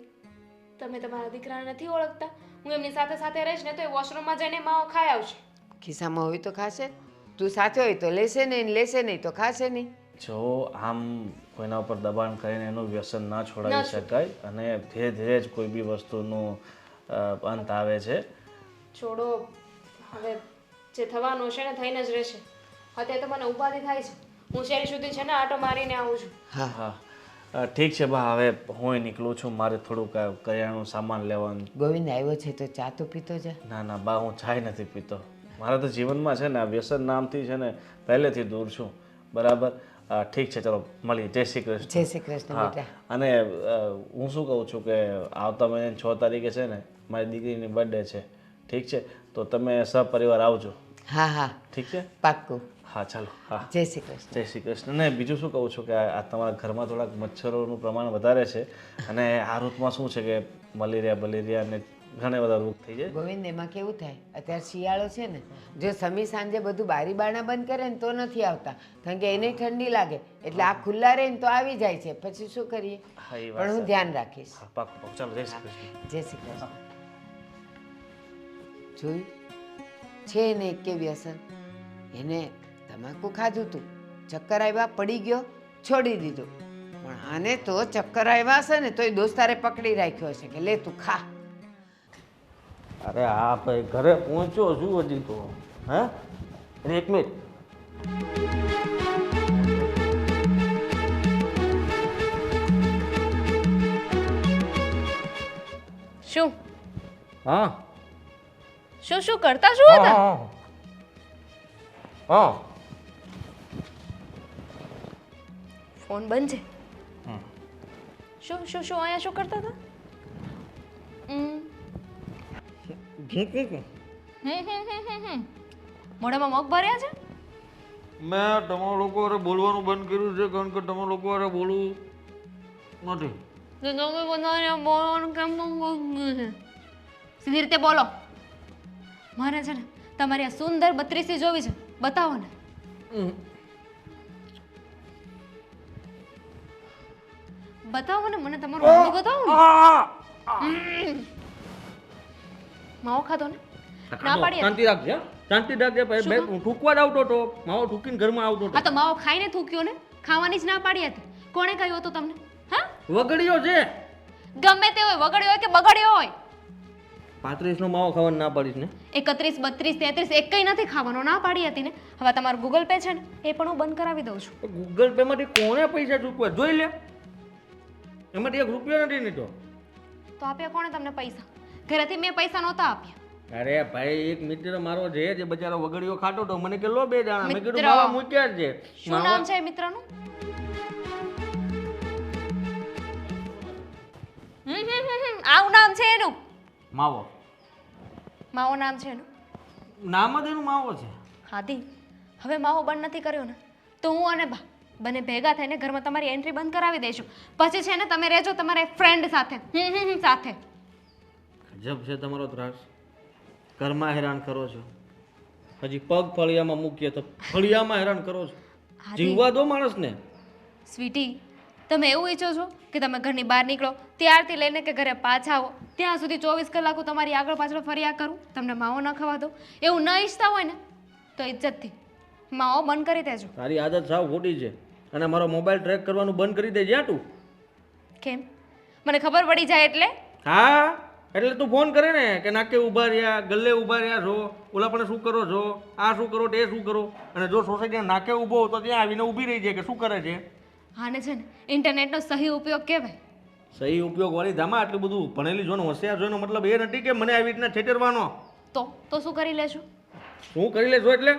તમે તમારા દીકરાને નથી ઓળખતા? હું એમની સાથે સાથે રહીશ ને તો એ વોશરૂમમાં જઈને માવો ખાઈ આવશે. ખિસ્સામાં હોય તો ખાશે, તું સાથે હોય તો લેશે નહીં, લેશે નહીં તો ખાશે નહીં. જો આમ કોઈના ઉપર દબાણ કરીને એનું વ્યસન ના છોડાવી શકાય અને ધીરે ધીરે જ કોઈ બી વસ્તુનું અંત આવે છે. છોડો, હવે જે થવાનું છે ને થઈને જ રહેશે. અત્યારે તો મને ઉપાધિ થાય છે. હું શેરી સુધી છે ને આટો મારીને આવું છું. હા હા ઠીક છે બા, હવે હું નીકળું છું, મારે થોડુંક કરિયાણું સામાન લેવાનું. ગોવિંદ આવ્યો છે તો ચા તો પીતો જા. ના ના બા, હું ચાય નથી પીતો. મારા તો જીવનમાં છે ને આ વ્યસન નામથી છે ને પહેલેથી દૂર છું. બરાબર, ઠીક છે, ચલો મળીએ. જય શ્રી કૃષ્ણ. જય શ્રી કૃષ્ણ હા, બેટા. અને હું શું કહું છું કે આવતા મહિને 6 તારીખે છે ને મારી દીકરીની બર્થડે છે. ઠીક છે, તો તમે સપરિવાર આવજો. હા હા ઠીક છે? પાક્કું. હા ચાલો. હા, જય શ્રી કૃષ્ણ. જય શ્રી કૃષ્ણ. ને બીજું શું કહું છું કે આ તમારા ઘરમાં થોડાક મચ્છરોનું પ્રમાણ વધારે છે અને આ ઋતુમાં શું છે કે મલેરિયા ને ઘણા બધા રોગ થઈ જાય. ગોવિંદ એમાં કેવું થાય, અત્યારે શિયાળો છે ને, જો સમી સાંજે બધું બારી બારણા બંધ કરે ને તો નથી આવતા, કારણ કે એને ઠંડી લાગે, એટલે આ ખુલ્લા રહે ને તો આવી જાય છે. પછી શું કરીએ? હા, એ વાત પણ હું ધ્યાન રાખીશ. હા, પાક્કું પાક્કું. ચાલો, જય શ્રી કૃષ્ણ. જય શ્રી કૃષ્ણ. જોયું છે ને એક કે વ્યસન, એને તમાકુ ખાધું તું, ચક્કર આવ્યા, પડી ગયો, છોડી દીધું. પણ આને તો ચક્કર આવ્યા હશે ને તોય દોસ્તારે પકડી રાખ્યો હશે કે લે તું ખા. અરે હા ભાઈ, ઘરે પહોંચ્યો છું હજી તો. હા, એક મિનિટ. શું હા શું શું કરતા શું હતા? હા, ફોન બંધ છે. શું શું શું અહીંયા શું કરતા હતા? મોઢામાં મગ ભર્યા છે? મેં તમારા લોકો હારે બોલવાનું બંધ કર્યું છે કારણ કે તમારા લોકો હારે બોલવું નથી. તો તમે બધાને બોલવાનું કેમ બંધ છે? સીધી રીતે બોલો. મારે છે ને તમારી આ સુંદર 32 જોવી છે, બતાવો ને. બતાવો ને મને તમારું મોઢું બતાવો ને. માવો ખાધો ને? ના પાડી. શાંતિ રાખજે, શાંતિ રાખજે ભાઈ. બે ઠૂકવા જ આવતો તો માવો ઠૂકીને ઘરમાં આવતો હા તો માવો ખાઈને થૂક્યો ને? ખાવાની જ ના પાડી હતી. કોણે કહ્યું હતું તમને? હા, વગડ્યો છે. ગમે તે હોય, વગડ્યો હોય કે બગડ્યો હોય. 35 નો માવો ખાવાનું ના પાડીશ ને? 31, 32, 33 એક કઈ નથી ખાવાનો, ના પાડી હતી ને. હવે તમારું ગૂગલ પે છે ને એ પણ હું બંધ કરાવી દઉં છું. ગૂગલ પે માંથી કોણે પૈસા ચૂકવા જોઈ લે. એમાંથી 1 રૂપિયો નથી નીકળ્યો. તો આપ્યા કોણે તમને પૈસા? ઘરેથી મેં પૈસા નહોતા આપ્યા. અરે ભાઈ, એક મિત્ર મારો છે જે બચારો વગડ્યો ખાતો તો મને કે લો 2 દાણા. મેં કીધું મિત્ર. માવા મૂક્યા જ છે. શું નામ છે એ મિત્રનું? આવું નામ છે એનું? માવો. માવો નામ છે એનું? નામ જ એનું માવો છે. હાદી, હવે માવો બંધ નથી કર્યો ને તો હું અને બા બંને ભેગા થઈને ઘરમાં તમારી એન્ટ્રી બંધ કરાવી દઈશું. પછી છે ને તમે રહેજો તમારા ફ્રેન્ડ સાથે. સાથે. ગજબ છે તમારો ત્રાસ. ઘરમાં હેરાન કરો છો, હજી પગ ફળિયામાં મૂકીએ તો ફળિયામાં હેરાન કરો છો. જીવવા દો માણસને. સ્વીટી, તમે એવું ઈચ્છો છો કે તમે ઘરની બહાર નીકળો ત્યારથી લઈને કે ઘરે પાછા આવો ત્યાં સુધી 24 કલાક હું તમારી આગળ પાછળ ફર્યા કરું, તમને માવો ન ખવા દો? એવું ન ઈચ્છતા હોય ને તો ઇજ્જતથી માવો બંધ કરી દેજો. તારી આદત સાવ ખોટી છે અને મારો મોબાઈલ ટ્રેક કરવાનું બંધ કરી દેજે તું. કેમ? મને ખબર પડી જાય એટલે? હા, એટલે તું ફોન કરે ને કે નાકે ઊભા રહ્યા, ગલ્લે ઊભા રહ્યા છો, ઓલા પણ શું કરો છો, આ શું કરો, તે શું કરો, અને જો સોસાયટીના નાકે ઊભો હોય તો ત્યાં આવીને ઊભી રહી જાય કે શું કરે છે. આને છે ને ઇન્ટરનેટનો સહી ઉપયોગ કહેવાય. સહી ઉપયોગ વાળી ધામા આટલું બધું ભણેલી જોને હોશિયાર જોઈને મતલબ એ નથી કે મને આવી રીતના છેતરવાનો. તો શું કરી લેશું? શું કરી લેશો એટલે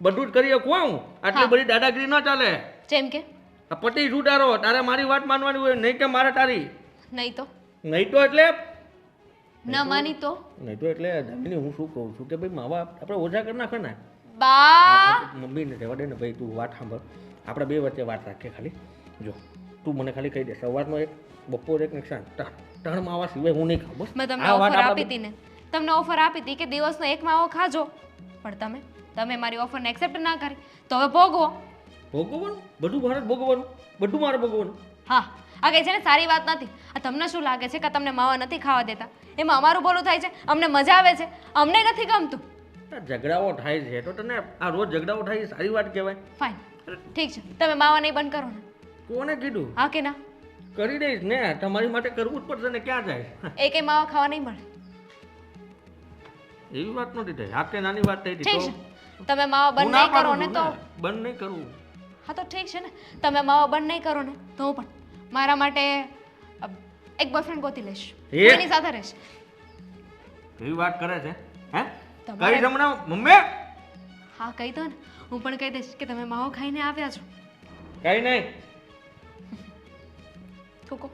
બધું જ કરી શકું હું. આટલી બધી દાદાગીરી ન ચાલે. જેમ કે? આ પટી છૂટારો, તારે મારી વાત માનવાની હોય, નહીં કે મારે તારી. નહીં તો? નહીં તો એટલે ન માની તો? નહીં તો એટલે દામિની હું શું કહું છું કે ભાઈ માવા આપણે ઓછા કરી નાખે ને. બા મમ્મીને રહેવા દે ને ભાઈ, તું વાત સાંભળ. આપણે 2 વચ્ચે વાત રાખીએ ખાલી. જો તું મને ખાલી કહી દે સવારનો એક બપોર એક ને સાંજ ત્રણ માવા સિવાય હું નહીં ખાઉં બસ મેં તમને આ વાત ઓફર આપણા આપી હતી ને તમને ઓફર આપી હતી કે દિવસનો એક માવો ખાજો પણ તમે મારી ઓફરને એક્સેપ્ટ ના કરી તો હવે ભોગવો. ભોગવવાનું બધું મારે જ ભોગવવાનું બધું મારે ભોગવવાનું. હા આ કઈ છે ને સારી વાત નથી. આ તમને શું લાગે છે કે તમને માવા નથી ખાવા દેતા એમાં અમારું ભલું થાય છે અમને મજા આવે છે અમને નથી ગમતું. આ ઝઘડાઓ થાય છે તો તને આ રોજ ઝઘડાઓ થાય એ સારી વાત કહેવાય. ફાઇન ઠીક છે તમે માવા નહીં બંધ કરો ને. કોને કીધું હા કે ના? કરી દઈશ ને તમારી માટે કરવું જ પડશે ને ક્યાં જાય એ કઈ માવા ખાવા નહીં મળે. એવી વાત નથી થઈ આ કે નાની વાત થઈ ઠીક હતી છે તમે માવા હું બંધ ના નહીં કરો પાડું ને છું તો ને, બંધ નહીં કરવું. હા તો ઠીક છે ને તમે માવા બંધ નહીં કરો ને તો હું પણ મારા માટે એક બોયફ્રેન્ડ ગોતી લઈશ એ? એની સાથે રહીશ. એવી વાત કરે છે હે તમારે- કઈ જમણા મમ્મી હા કહી દો ને હું પણ કહી દઈશ કે તમે માવો ખાઈને આવ્યા છો. કઈ નહીં થૂકો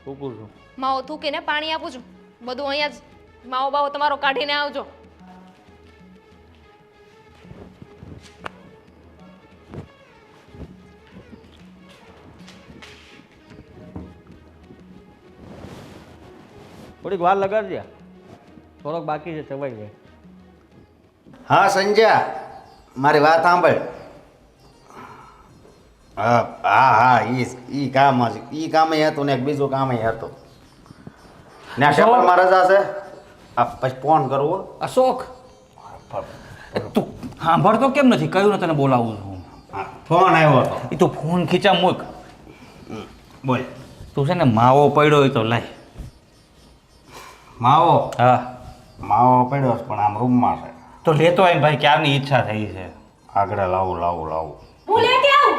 કુકુર છું માવો થૂકીને પાણી આપું છું બધું અહીંયા જ માવો બાવો તમારો કાઢીને આવજો. થોડીક વાર લગાડજે થોડોક બાકી છે ચવાઈ જાય. હા સંજ્યા મારી વાત સાંભળ. હા હા હા ઈ કામ જ ઈ કામે હતું ને એક બીજું કામે હતું ને આ પેપરમાં રજા છે આ પછી ફોન કરવો. અશોક તું સાંભળતો કેમ નથી કયું ને તને બોલાવું છું. હા ફોન આવ્યો હતો. એ તું ફોન ખીચા મૂક. બોલ તું છે ને માવો પડ્યો હોય તો લાય. માવો હા માવો પડ્યો છે પણ આમ રૂમમાં છે. તો લેતો આવીને ભાઈ ક્યારની ઈચ્છા થઈ છે. આગળ લાવું. હું લેતી આવું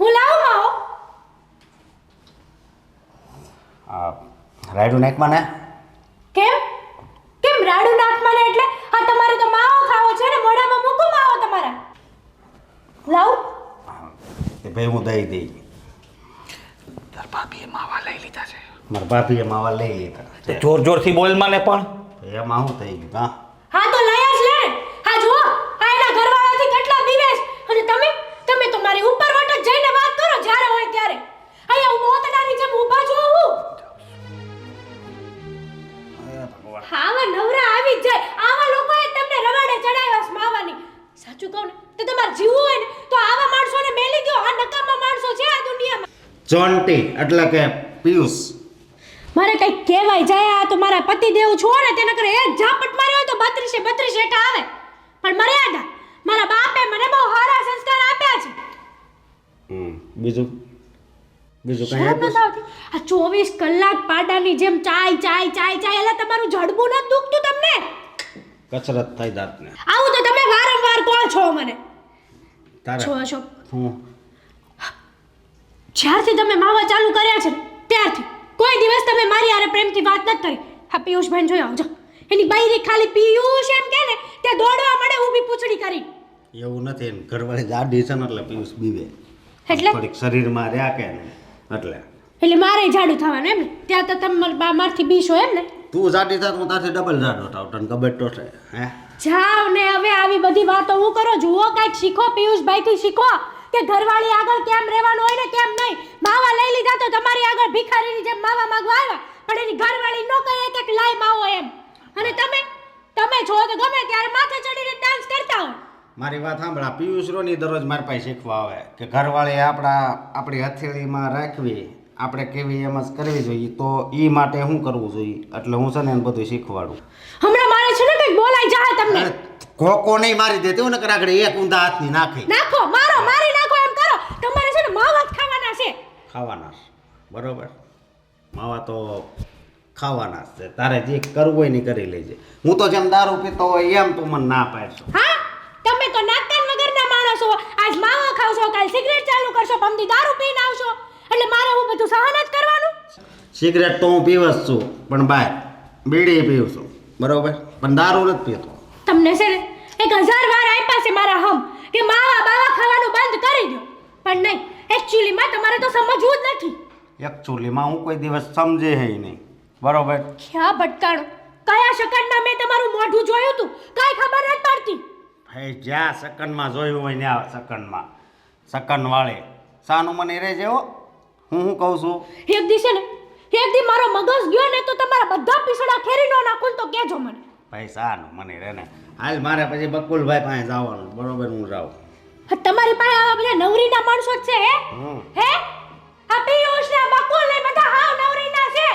હું લાવું માવો. આ રાયડું નાખમાં ને કેમ કેમ રાડું નાખવાને એટલે આ તમારે તો માવો ખાવો છે ને મોઢામાં મૂકો માવો તમારા. લાવ એ ભાઈ હું દઈ દઈ તાર ભાભીએ માવા લઈ લીધા છે. મારા ભાભીએ માવા લઈ લીધા તે જોર જોરથી બોલ મને પણ. એમાં શું થઈ ગયું હા હા તો લઈ જ લે. હા જુઓ આ એના ઘરવાળાથી કેટલા દિવસ અને તમે તો મારી ઉપર વટક જઈને વાત કરો જ્યારે હોય ત્યારે. અહીંયા હું મોતડાની જેમ ઊભા છો હું. આવા નવરા આવી જ જાય આવા લોકોએ તમને રવાડે ચડાવ્યા છે માવાની. સાચું કહું ને તો તમારે જીવવું હોય ને તો આવા માણસોને મેલી દો. આ નકામા માણસો છે આ દુનિયામાં. ચોંટી એટલે કે પિયુષ મારે કઈ કહેવાય જાય આ તો મારા પતિદેવ છો ને તેના કરે એક ઝાપટ માર્યો હોય તો 32 હેઠા આવે પણ મર્યાદા. મારા બાપે મને બહુ સારા સંસ્કાર આપ્યા છે. બીજું કઈ શરમ નથી આવતી? આ 24 કલાક પાડાની જેમ ચાય એટલે તમારું જડબું નથી દુખતું તમને? કસરત થઈ જાતને આવું તો તમે વારંવાર કહો છો મને. તારે છો અશોક હું જ્યારથી તમે માવા ચાલુ કર્યા છે ને, ત્યારથી કોઈ દિવસ તમે મારી હારે પ્રેમથી વાત નથી કરી. હા પિયુષભાઈ જોઈ આવજો એની બાયરી ખાલી પિયુષ એમ કે ને તે દોડવા મળે ઊભી પૂંછડી કરી. એવું નથી એમ ઘરવાળી જાડી છે ને એટલે પિયુષ બીવે એટલે થોડીક શરીરમાં રહ્યા કે ને એટલે મારે જાડું થવાનું એમ ને? ત્યાં તો તમે મારથી બીશો એમ ને? તું જાડી થાત હું તારથી ડબલ જાડો થાવ તને ખબર તો છે હે જાવ ને હવે આવી બધી વાતો હું કરો. જુઓ કાંઈક શીખો પિયુષભાઈથી શીખો કે ઘરવાળી આગળ કેમ રહેવાનું હોય ને કેમ નહીં. માવા લઈ લીધા તો તમારી આગળ ભિખારીની જેમ માવા માંગવા આવ્યા પણ એની ઘરવાળી નો કહે કે લાય માવો એમ. અને તમે છો તો ગમે ત્યારે માથે ચડીને ડાન્સ કરતા હોય. મારી વાત સાંભળ આ પિયુષ રોની દરરોજ મારી પાસે શીખવા આવે કે ઘરવાળી આપણી હથેળીમાં રાખવી આપણે કેવી એમ જ કરવી જોઈએ તો એ માટે શું કરવું જોઈએ એટલે હું છે ને એને બધું શીખવાડું. હમણાં મારે છે ને કંઈક બોલાઈ જાય તમને. અરે કોકો નહીં મારી દેતી હું ને આગળ એક ઊંધા હાથની નાખી નાખો મારી નાખો એમ કરો. તમારે છે ને માવા જ ખાવાના છે. ખાવાના છે. બરોબર માવા તો ખાવાના જ છે તારે જે કરવું હોય ને કરી લેજે. હું તો જેમ દારૂ પીતો હોય એમ તું મને ના પાડશો. હા તમે તો નાકકાન વગરના માણસો. આજ માવો ખાવશો કાલ સિગરેટ ચાલુ કરશો પમદી દારૂ પીને આવશો એટલે મારે હું બધું સહન જ કરવાનું. સિગરેટ તો હું પીવ જ છું પણ બહાર બીડી પીવું છું બરોબર પણ દારૂ નથી પીતો. તમને છે ને 1000 વાર આપ્યા છે મારા હમ કે માવા બાવા ખાવાનું બંધ કરી દો પણ નહીં એકચ્યુઅલીમાં તમારે તો સમજવું જ નથી. એકચ્યુઅલીમાં હું કોઈ દિવસ સમજે હે નહીં બરોબર. ક્યાં ભટકાણો કયા શકંડમાં મેં તમારું મોઢું જોયું હતું કાંઈ ખબર નથી પડતી. ભાઈ જ્યાં સેકન્ડમાં જોયું હોય ત્યાં સેકન્ડમાં સકનવાળી સાનું મને રે જેવો હું કહું છું એક દી છે ને એક દી મારો મગજ ગયો ને તો તમારા બધા પીસડા ખેરી નો નાખું તો કહેજો મને. ભાઈ સાનું મને રે ને હાલ મારે પછી બકુલભાઈ પાસે જવાનું બરોબર હું જાઉં. હા, તમારી પાસે આવા બધા નવરીના માણસો જ છે હે હમ. હે આ પિયુષ ને બકુલ ને બધા હાવ નવરીના છે.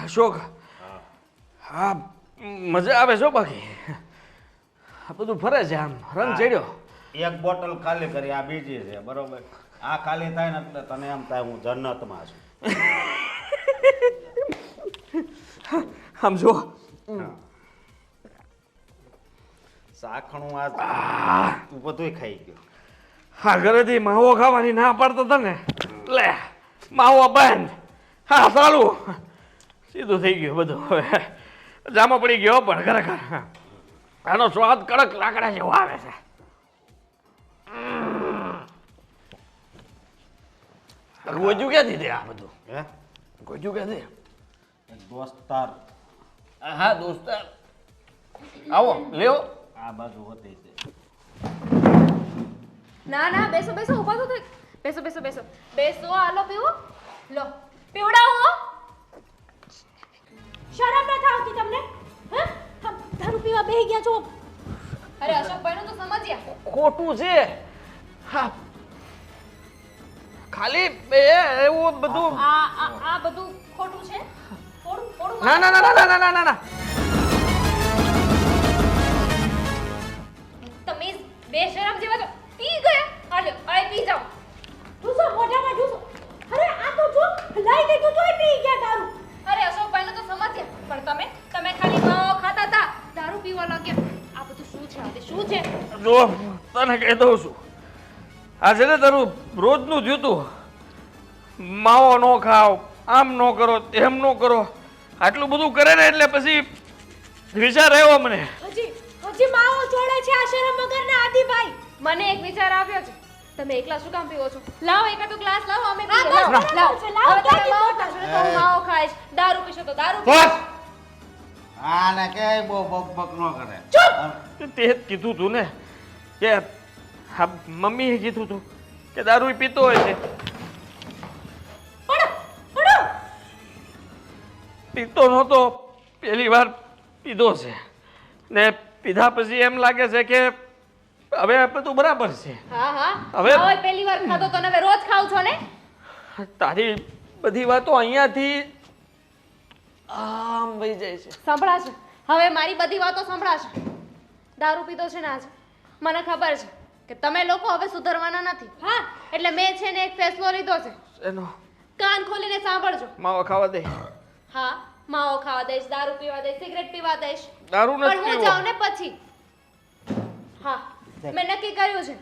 અશોક હા મજા આવે છો બાકી આ બધું ફરે છે આમ રંગ ચડ્યો. એક બોટલ ખાલી કરી આ બીજી છે બરોબર આ ખાલી થાય ને એટલે તને એમ થાય હું જન્નતમાં છું. આમ જો સાખણું આ તું બધુંય ખાઈ ગયો. હા ઘરેથી માવો ખાવાની ના પાડતા હતા ને લે માવો બંધ હા ચાલુ સીધું થઈ ગયું બધું હવે જામો પડી ગયો પણ ખરેખર આનો સ્વાદ કડક લાકડા જેવો આવે છે. ગોજુ ક્યાંથી દે આ બધું હે ગોજુ ક્યાંથી એક દોસ્તાર હા દોસ્તાર આવો લ્યો આ બાજુ હોતી છે. ના ના બેસો બેસો ઊભા તો થઈ. બેસો બેસો બેસો બેસો આલો પીવો લો પીવડાવો. શરમ નથી આવતી તમને હે હમ, દારૂ પીવા બેહી ગયા છો. અરે અશોકભાઈ નું તો સમજ્યા. ખોટું છે હા ખાલી એવું બધું આ બધું ખોટું છે. થોડું થોડું ના ના ના ના ના ના ના ના તમે બેશરમ જેવા છો. પી ગયા હાલ્યો આય પી જાઓ. ઢૂસો મોઢામાં ઢૂસો. અરે આ તો જો લઈ દીધું તોય પી ગયા દારૂ. અરે અશોકભાઈ નું તો સમજ્યા પણ તમે ખાલી માવો ખાતા હતા દારૂ પીવા લાગ્યા. આ બધું શું છે આદિ શું છે. જો તને કહી દઉં છું આ છે ને તારું રોજનું જ્યુતું માવો ન ખાવ આમ ન કરો તેમ ન કરો આટલું બધું કરે ને એટલે પછી વિચાર આવ્યો મને. હજી માવો જોડે છે આ શરમ વગરના આદિભાઈ. મને એક વિચાર આવ્યો છે. તમે એકલા શું કામ પીવો છો? લાવો એકાદો ગ્લાસ લાવો અમે આ પીએ. બસ લાવો બરાબર છે, લાવો. હવે તમે માવો ખાશો ને તો હું માવો ખાઈશ. દારૂ પીશો તો દારૂ બસ પીશ. આને કે બહુ બક બક ન કરે. તે જ કીધું તું ને કે હા મમ્મીએ કીધું તું કે દારૂ પીતો હોય છે. પીતો નહોતો પહેલી વાર પીધો છે ને પીધા પછી એમ લાગે છે કે હવે બધું બરાબર છે. હા હા હવે- હવે પહેલી વાર ખાધો તો ને હવે રોજ ખાવ છો ને. તારી બધી વાતો અહીંયાથી આમ વહી જાય છે. સંભળાશે હવે મારી બધી વાતો સંભળાશે. દારૂ પીધો છે ને આજે મને ખબર છે કે તમે લોકો હવે સુધરવાના નથી. હા એટલે મેં છે ને એક ફેસલો લીધો છે. એનો કાન ખોલીને સાંભળજો. માવો ખાવા દે. હા માવો ખાવા દઈશ, દારૂ પીવા દઈશ, સિગરેટ પીવા દઈશ, દારૂ પણ નથી હું પીવો. જાઉં ને પછી. હા મેં નક્કી કર્યું છે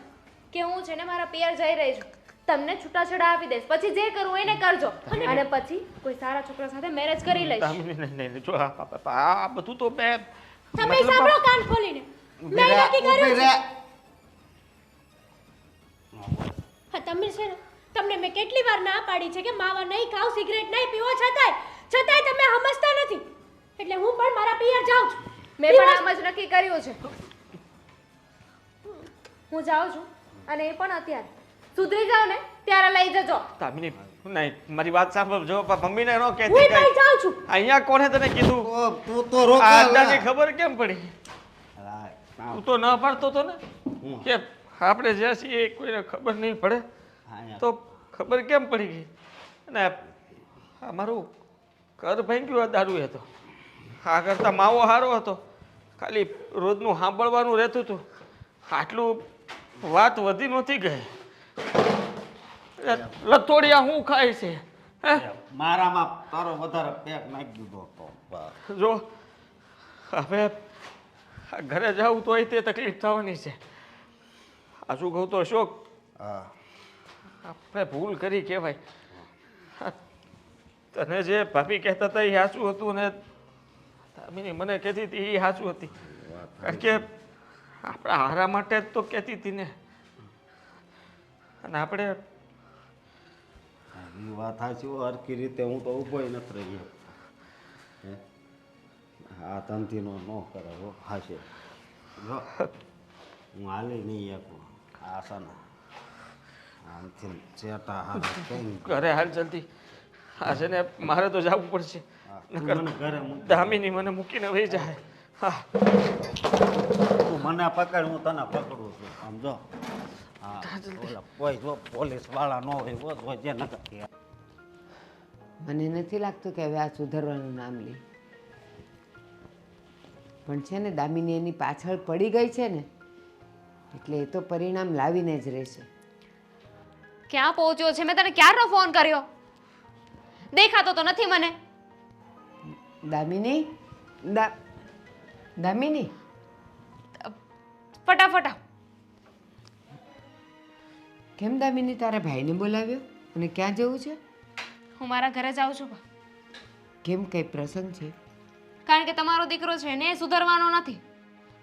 કે હું છે ને મારા પિયર જઈ રહી છું. તમને છૂટાછેડા આપી દઈશ, પછી જે કરવું એને કરજો અને પછી કોઈ સારા છોકરા સાથે મેરેજ કરી લઈશ. નહીં, નહીં, જો આ બધું તો મેં તમે મતલબ સાંભળો કાન ખોલીને. મેં નક્કી કર્યું છે. હા તમે છે ને તમને મેં કેટલી વાર ના પાડી છે કે માવા નહીં ખાવ, સિગરેટ નહીં પીવો, છતાંય તમે સમજતા નથી. એટલે હું પણ મારા પિયર જાઉં છું. મેં પણ આમ જ નક્કી કર્યું છે. હું જાઉં છું અને એ પણ અત્યારે. સુધરી જાવ ને ત્યારે લઈ જજો. તામિની નહીં મારી વાત સાંભળજો મમ્મીને ન હું કહેતી પણ કઈ જાઉં છું. અહીંયા કોને તને કીધું ઓ, તું તો આ રોકા અડ્ડાની ખબર કેમ પડી હા, તું તો ન પાડતો તો ને હું? કે આપણે જે છીએ એ કોઈને ખબર નહીં પડે હા, તો ખબર કેમ પડી ગઈ અને આ મારું ઘર ભાંગ્યું આ દારૂ હતો આ કરતાં માવો સારો હતો ખાલી રોજનું સાંભળવાનું રહેતું હતું આટલું વાત વધી નહોતી ગઈ લથોડિયા હું ખાય છે હે મારામાં તારો વધારે પેક નાખી દીધો હતો બસ. જો હવે આ ઘરે જવું તોય તે તકલીફ થવાની છે આ શું કહું તો અશોક હા આપણે ભૂલ કરી કહેવાય આ તને જે ભાભી કહેતા હતા એ સાચું હતું ને તામિની મને કહેતી હતી એ સાચું હતી કારણ કે આપણા હારા માટે જ તો કહેતી હતી ને અને આપણે એ વાત સાચી હો, હરખી રીતે હું તો ઊભો નથી રહ્યો. હે આ તંતીનો ન કરે હો હાશે જો હું હાલી નહીં એકું આસાના આમથી ચેટા હારા કઈ ઘરે હાલ જલ્દી હા છે ને મારે તો જવું પડશે તું મને ઘરે મૂક દામિની મને મૂકીને વહી જાય હા તું મને પકડ હું તને પકડું છું સમજો હા ઓલા કોઈ જો પોલીસ વાળા ન હોય બસ હોય જે નકર મને નથી લાગતું કે હવે આ સુધરવાનું નામ લે પણ છે ને દામિની એની પાછળ પડી ગઈ છે ને એટલે એ તો પરિણામ લાવીને જ રહેશે. ક્યાં પહોંચ્યો છે? મેં તને ક્યારનો ફોન કર્યો, દેખાતો તો નથી મને. દામિની દામિની ફટાફટ આવ. કેમ દામિની તારા ભાઈને બોલાવ્યો અને ક્યાં જવું છે? હું મારા ઘરે જાઉં છું. કેમ કઈ પ્રસંગ છે? કારણ કે તમારો દીકરો છે ને એ સુધરવાનો નથી.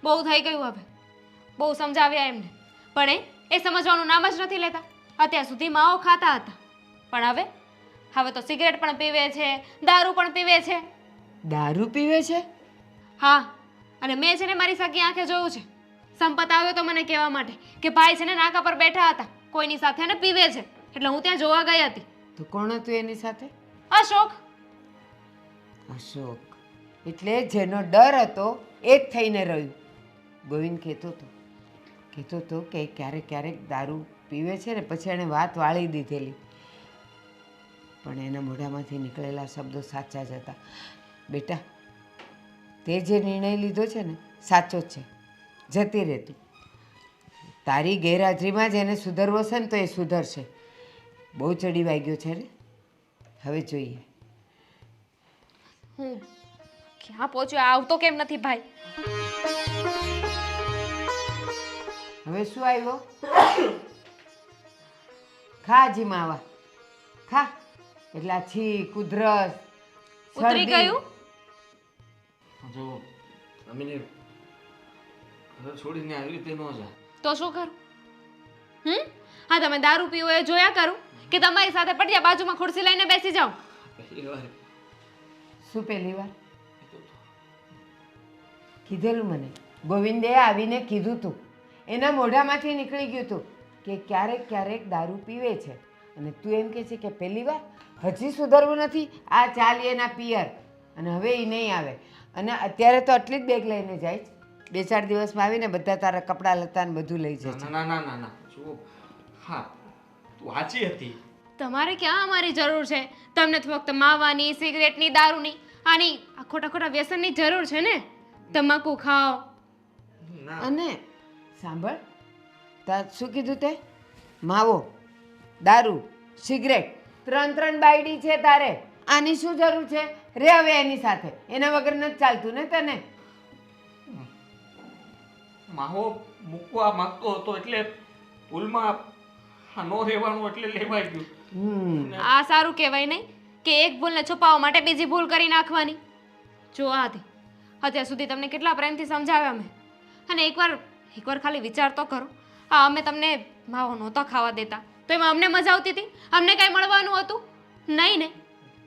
બહુ થઈ ગયું હવે, બહુ સમજાવ્યા એમને, પણ એ સમજવાનું નામ જ નથી લેતા. અત્યાર સુધી માવો ખાતા હતા, પણ હવે તો સિગરેટ પણ પીવે છે, દારૂ પણ પીવે છે. દારૂ પીવે છે? હા, અને મેં છે ને મારી સગી આંખે જોયું છે. સંપત આવ્યો તો મને કહેવા માટે કે ભાઈ છે ને નાકા પર બેઠા હતા, કોઈની સાથે ને પીવે છે, એટલે હું ત્યાં જોવા ગઈ હતી. તો કોણ હતું એની સાથે? અશોક. અશોક એટલે જેનો ડર હતો એ જ થઈને રહ્યું. ગોવિંદ કહેતો હતો કે ક્યારેક ક્યારેક દારૂ પીવે છે ને પછી એણે વાત વાળી દીધેલી, પણ એના મોઢામાંથી નીકળેલા શબ્દો સાચા જ હતા. બેટા, તે જે નિર્ણય લીધો છે ને સાચો જ છે. જતી રહેતું, તારી ગેરહાજરીમાં જ એને સુધરવો છે ને તો એ સુધરશે. બહુ ચડી વાગ્યો છે ને, હવે જોઈએ. હું ક્યાં પહોંચ્યો? આવતો કેમ નથી ભાઈ? હવે શું આવ્યો? ખા જી માવા ખા, એટલે આ છીંક ઉધરસ ઉતરી શરદી. ગયું? જો અમીને ઘર છોડીને આવી રીતે ન જાય. તો શું કરું? હા, તમે દારૂ પીવો એ જોયા કરું કે તમારી સાથે પટિયા બાજુમાં ખુરશી લઈને બેસી જાઉં? પહેલી વાર શું પહેલી વાર કીધેલું? મને ગોવિંદે આવીને કીધું તું, એના મોઢામાંથી નીકળી ગયું તું કે ક્યારેક ક્યારેક દારૂ પીવે છે, અને તું એમ કહે છે કે પહેલી વાર? હજી સુધરવું નથી? આ ચાલી એના પિયર, અને હવે એ નહીં આવે. અને અત્યારે તો આટલી જ બેગ લઈને જાય છે, 2-4 દિવસમાં આવીને બધા તારા કપડાં લતા ને બધું લઈ જશે. ના ના ના ના જુઓ, હા તું સાચી હતી. તમારે ક્યાં અમારી જરૂર છે? તમને તો ફક્ત માવાની, સિગરેટની, દારૂની, આની આ ખોટા ખોટા વ્યસનની જરૂર છે ને. તમાકુ ખાઓ. ના અને સાંભળ, તા શું કીધું તે? માવો, દારૂ, સિગરેટ, 3 બાયડી છે તારે. આની શું જરૂર છે? રે હવે એની સાથે, એના વગર નથી ચાલતું ને તને. માહો મૂકવા માંગતો હતો એટલે ભૂલમાં આ નો રહેવાનું એટલે લેવાઈ ગયું. આ સારું કહેવાય નહીં કે એક ભૂલને છુપાવવા માટે બીજી ભૂલ કરી નાખવાની. જો આ હતી, અત્યાર સુધી તમને કેટલા પ્રેમથી સમજાવ્યા મેં, અને એકવાર ખાલી વિચાર તો કરો. હા, અમે તમને માવો નહોતા ખાવા દેતા તો એમાં અમને મજા આવતી હતી? અમને કાંઈ મળવાનું હતું નહીં ને?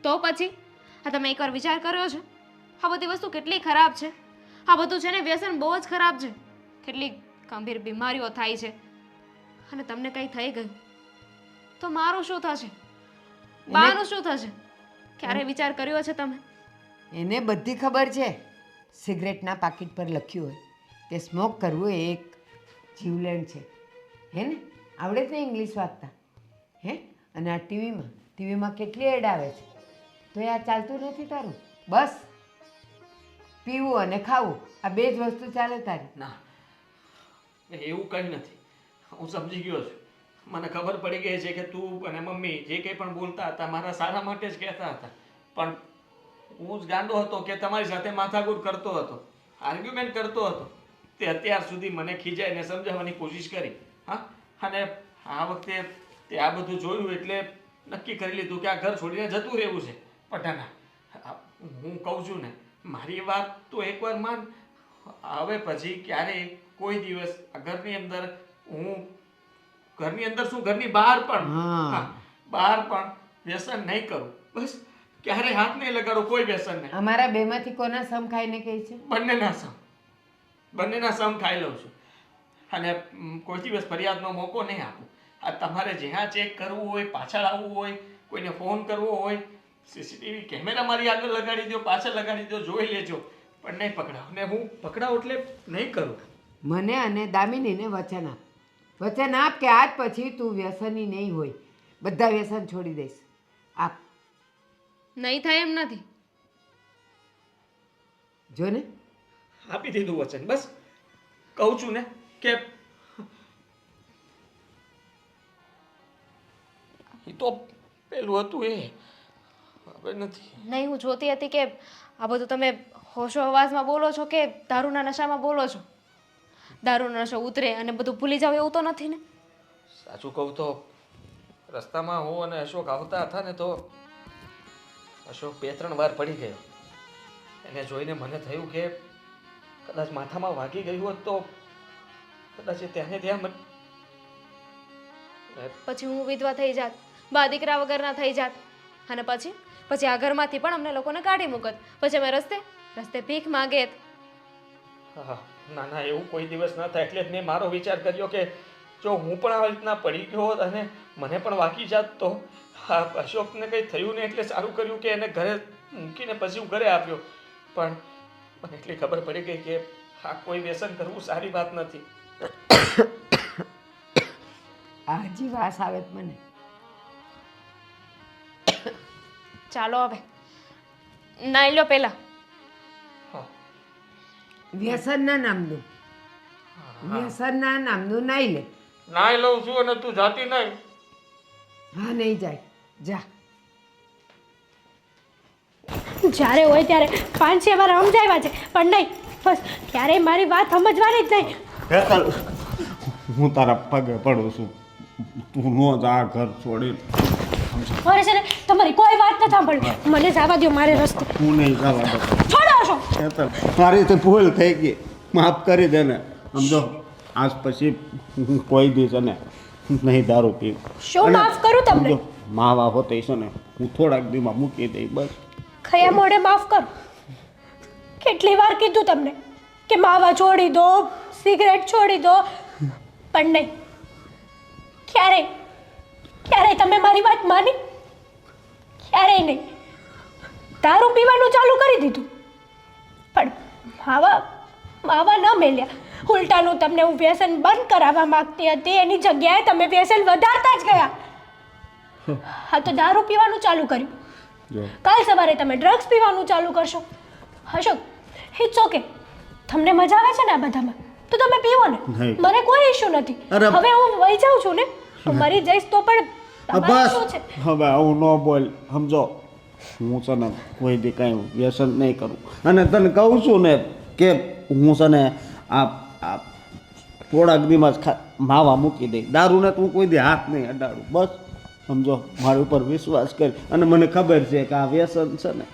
તો પછી આ તમે એકવાર વિચાર કર્યો છે? આ બધી વસ્તુ કેટલી ખરાબ છે. આ બધું છે ને વ્યસન બહુ જ ખરાબ છે. કેટલી ગંભીર બીમારીઓ થાય છે, અને તમને કંઈ થઈ ગયું તો મારું શું થશે? બાનું શું થશે? ક્યારે વિચાર કર્યો છે તમે? એને બધી ખબર છે. સિગરેટના પાકીટ પર લખ્યું હોય કે સ્મોક કરવું એ એક જીવલેણ છે. હે ને? આવડે જ ને ઇંગ્લિશ વાંચતા? હે? અને આ ટીવીમાં કેટલી એડ આવે છે, તો એ આ ચાલતું નથી તારું? બસ પીવું અને ખાવું, આ 2 જ વસ્તુ ચાલે તારી. ના એવું કંઈ નથી, હું સમજી ગયો છું. મને ખબર પડી ગઈ છે કે તું અને મમ્મી જે કંઈ પણ બોલતા હતા મારા સારા માટે જ કહેતા હતા, પણ હું જ ગાંડો હતો કે તમારી સાથે માથાકૂટ કરતો હતો, આર્ગ્યુમેન્ટ કરતો હતો. તે અત્યાર સુધી મને ખીજાઈને સમજાવવાની કોશિશ કરી. હા, અને આ વખતે તે આ બધું જોયું એટલે નક્કી કરી લીધું કે આ ઘર છોડીને જતું રહેવું છે. પટાના, હું કહું છું ને, મારી વાત તો એકવાર માન. હવે પછી ક્યારેય કોઈ દિવસ આ ઘરની અંદર ઘરની અંદર શું ઘરની બહાર પણ હા. બહાર પણ વ્યસન નહીં કરું. બસ ક્યારે હાથ નહીં લગાડો કોઈ વ્યસનને. અમારા બેમાંથી કોના સમ ખાઈને કહે છે? બંનેના સમ ખાઈ લઉં છું અને કોઈ દિવસ ફરિયાદનો મોકો નહીં આપું. આ તમારે જ્યાં ચેક કરવું હોય, પાછળ આવવું હોય, કોઈને ફોન કરવો હોય, સીસીટીવી કેમેરા મારી આગળ લગાડી દો, પાછળ લગાડી દો, જોઈ લેજો, પણ નહીં પકડાવ. ને હું પકડાવ એટલે નહીં કરું. મને અને દામિનીને વચન આપ. વચન આપ કે આજ પછી તું વ્યસની નહીં હોય, બધા વ્યસન છોડી દઈશ. આપ. નહીં થાય એમ નથી. જો ને, આપી દીધું વચન. બસ કહું છું ને કે એ તો પેલું હતું એ હવે નથી. નહીં, હું જોતી હતી કે આ બધું તમે હોશો અવાજમાં બોલો છો કે દારૂના નશામાં બોલો છો. દારૂનો નશો ઉતરે અને બધું ભૂલી જાવ એવું તો નથી ને? સાચું કહું તો રસ્તામાં હું અને અશોક આવતા હતા ને તો અશોક 2-3 વાર પડી ગયો. એને જોઈને મને થયું કે કદાચ માથામાં વાગી ગયું હોત તો કદાચ એ ત્યાં ને ત્યાં પછી હું વિધવા થઈ જાત, બા દીકરા વગરના થઈ જાત, અને પછી આ ઘરમાંથી પણ અમને લોકોને કાઢી મૂકત. પછી અમે રસ્તે ભીખ માંગેત. હા, ના ના, એવું કોઈ દિવસ ન થાય. એટલે જ મેં મારો વિચાર કર્યો કે જો હું પણ આવી રીતના પડી ગયો હોત અને મને પણ વાગી જાત તો હા, અશોકને કંઈ થયું ને એટલે સારું કર્યું કે એને ઘરે મૂકીને પછી હું ઘરે આવ્યો. પણ મને એટલી ખબર પડી ગઈ કે આ કોઈ વ્યસન કરવું સારી વાત નથી. આ હજી વાસ આવે છે મને. ચાલો હવે નાઈ લો પેલા. હા, વ્યસનના નામનું નાઈ લે. નાઈ લઉં છું અને તું જાતી નહીં. હા, નહીં જાય. જા. જ્યારે હોય ત્યારે 5-6 વાર સમજાવ્યા છે પણ નહીં, બસ ક્યારેય મારી વાત સમજવાની જ નહીં. હેતલ, હું તારા પગે પડું છું, તું નો જા ઘર છોડી. મારે છે ને તમારી કોઈ વાત ન સાંભળવી. મને જવા દો મારે રસ્તે. હું નહીં જવા દઉં. છોડો છો. હેતલ, મારી તો ભૂલ થઈ ગઈ, માફ કરી દે ને. સમજો, આજ પછી હું કોઈ દિવસ ને નહીં દારૂ પીવું. શું માફ કરું તમને? સમજો, માવા હોતે છે ને હું થોડાક દીમાં મૂકી દઈ બસ. ખયા મોઢે માફ કરો. કેટલી વાર કીધું તમને કે માવા છોડી દો, સિગરેટ છોડી દો, પણ નહીં. ક્યારેય તમે મારી વાત માની? ક્યારેય નહીં. દારૂ પીવાનું ચાલુ કરી દીધું પણ માવા ન મેલ્યા. ઉલટાનું તમને હું વ્યસન બંધ કરાવવા માંગતી હતી, એની જગ્યાએ તમે વ્યસન વધારતા જ ગયા. હા, તો દારૂ પીવાનું ચાલુ કર્યું. જો કાલ સવારે તમે ડ્રગ્સ પીવાનું ચાલુ કરશો. Ashok, it's okay. તમને મજા આવે છે ને આ બધામાં તો તમે પીવો ને, નહીં. મને કોઈ ઇશ્યુ નથી. અરે. હવે હું વહી જાઉં છું ને, તો મરી જઈશ તો પણ તમારું શું છે? બસ હવે આવું ન બોલ. સમજો, હું છે ને કોઈ દી કાંઈ વ્યસન નહીં કરું. અને તને કહું છું ને કે હું છે ને આ થોડાક દીમાં જ માવા મૂકી દઈ. દારૂને તું કોઈ દી હાથ નહીં અડાડું. બસ સમજો, મારી ઉપર વિશ્વાસ કર. અને મને ખબર છે કે આ વ્યસન છે ને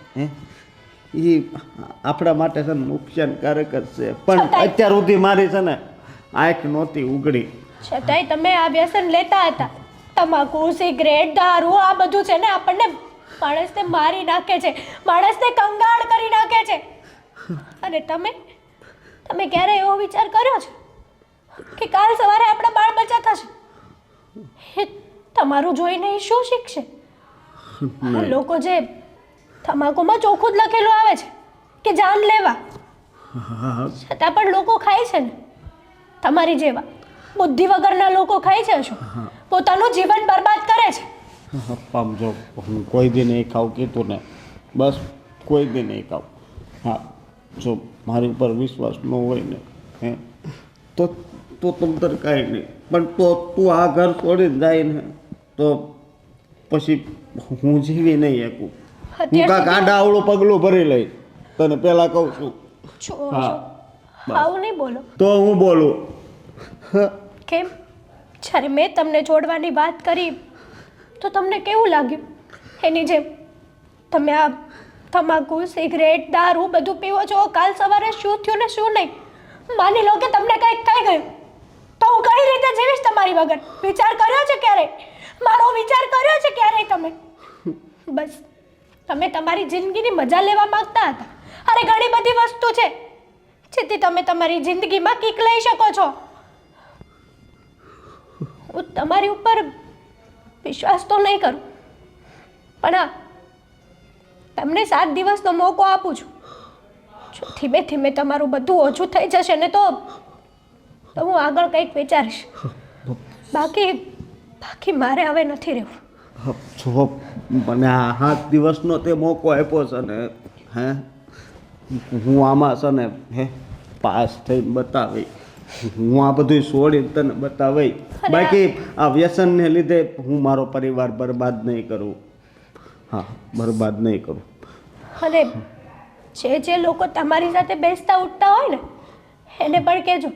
એ આપણા માટે છે ને નુકસાનકારક જ છે. પણ અત્યાર સુધી મારી છે ને આંખ નહોતી ઉઘડી. છતાંય તમે આ વ્યસન લેતા હતા. તમાકુ, સિગરેટ, દારૂ, આ બધું છે ને આપણને માણસને મારી નાખે છે, માણસને કંગાળ કરી નાખે છે. અને તમે ક્યારે એવો વિચાર કર્યો છે કે કાલ સવારે આપણા બાળ બચ્ચા થશે? એ તમારું જોઈને એ શું શીખશે? આ લોકો જે તમાકુમાં ચોખ્ખું જ લખેલું આવે છે કે જાન લેવા, છતાં પણ લોકો ખાય છે ને તમારી જેવા બુદ્ધિ વગરના લોકો ખાય છે. શું પોતાનું જીવન બરબાદ કરે છે. સમજો, હું કોઈ દી નહીં ખાઉં કીધું ને, બસ કોઈ દી નહીં ખાઉં. હા, જો મારી ઉપર વિશ્વાસ ન હોય ને તો તમતર કાંઈ નહીં. પણ તું આ ઘર છોડીને જાય ને તો પછી હું જીવી નહીં શકું. હું કાંઈક આડા આવડું પગલું ભરી લઈશ, તને પહેલાં કહું છું. હા, આવું નહીં બોલો. તો હું બોલું. કેમ? જ્યારે મેં તમને છોડવાની વાત કરી તો તમને કેવું લાગ્યું? એની જેમ તમે આ તમાકુ, સિગરેટ, દારૂ બધું પીવો છો. કાલ સવારે શું થયું ને શું નહીં, માની લો કે તમને કંઈક થઈ ગયું તો હું કઈ રીતે જીવીશ તમારી વગર? વિચાર કર્યો છે ક્યારેય? મારો વિચાર કર્યો છે ક્યારેય તમે? બસ તમે તમારી જિંદગીની મજા લેવા માંગતા હતા. અરે ઘણી બધી વસ્તુ છે જેથી તમે તમારી જિંદગીમાં કિક લઈ શકો છો. હું તમારી ઉપર વિશ્વાસ તો નહીં કરું, પણ હા, તમને 7 દિવસનો મોકો આપું છું. જો ધીમે ધીમે તમારું બધું ઓછું થઈ જશે ને તો હું આગળ કંઈક વિચારીશ. બાકી મારે હવે નથી રહેવું. જો મને આ 7 દિવસનો તે મોકો આપ્યો છે ને, હે હું આમાં છે ને પાસ થઈને બતાવી, હું આ બધું છોડીને તને બતાવી. બાકી આ વ્યસનને લીધે હું મારો પરિવાર બરબાદ નહીં કરું. હા, બરબાદ નહીં કરું. અને જે લોકો તમારી સાથે બેસતા ઉઠતા હોય ને એને પણ કહેજો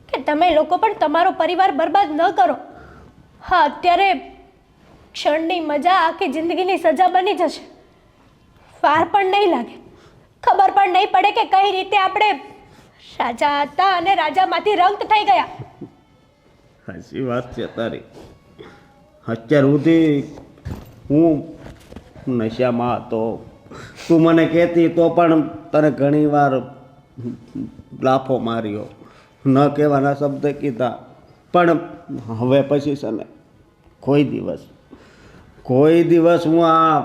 કે તમે લોકો પણ તમારો પરિવાર બરબાદ ન કરો. હા, અત્યારે ક્ષણની મજા આખી જિંદગીની સજા બની જશે. વાર પણ નહીં લાગે, ખબર પણ નહીં પડે કે કઈ રીતે આપણે રાજા હતા અને રાજામાંથી રંક થઈ ગયા. સાચી વાત છે તારી. અત્યાર સુધી હું નશામાં હતો. તું મને કહેતી તો પણ તને ઘણી વાર લાફો માર્યો, ન કહેવાના શબ્દ કીધા. પણ હવે પછી છે ને કોઈ દિવસ હું આ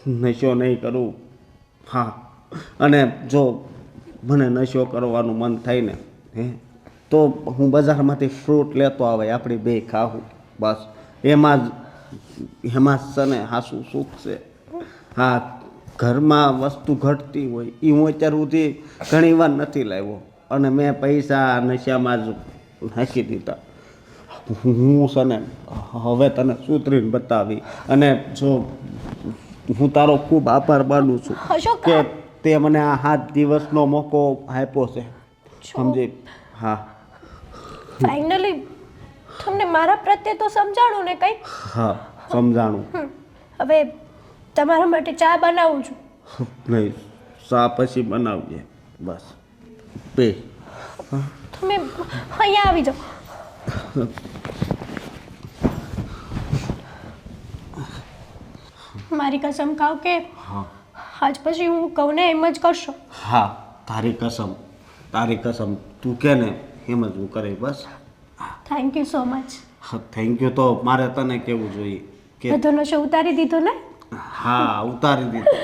નશો નહીં કરું. હા, અને જો મને નશો કરવાનું મન થાય ને તો હું બજારમાંથી ફ્રૂટ લેતો આવે, આપણી બે ખાવું. બસ એમાં જ છે ને હાસું સુખ છે. હા, ઘરમાં વસ્તુ ઘટતી હોય એ હું અત્યાર સુધી ઘણી વાર નથી લાવ્યો, અને મેં પૈસા નશામાં જ નાખી દીધા. હું છે ને હવે તને સુધરીને બતાવી, અને જો હું તારો ખૂબ આભાર માનું છું અશોક, કે તે મને આ 7 દિવસનો મોકો આપ્યો છે, સમજી? હા, ફાઇનલી તમને મારા પ્રત્યે તો સમજાણું ને કંઈક. હા, સમજાણું. હવે તમારા માટે ચા બનાવું છું. નહીં, ચા પછી બનાવજે. બસ પે. તમે અહીંયા આવી જાઓ. મારી કસમ ખાવ કે આજ પછી હું કહું ને એમ જ કરશો. હા, તારી કસમ તું કે ને એમ જ હું કરે. બસ thank you so much. Thank you તો મારે તને કેવું જોઈએ કે બધો નશો ઉતારી દીધો ને. હા, ઉતારી દીધો.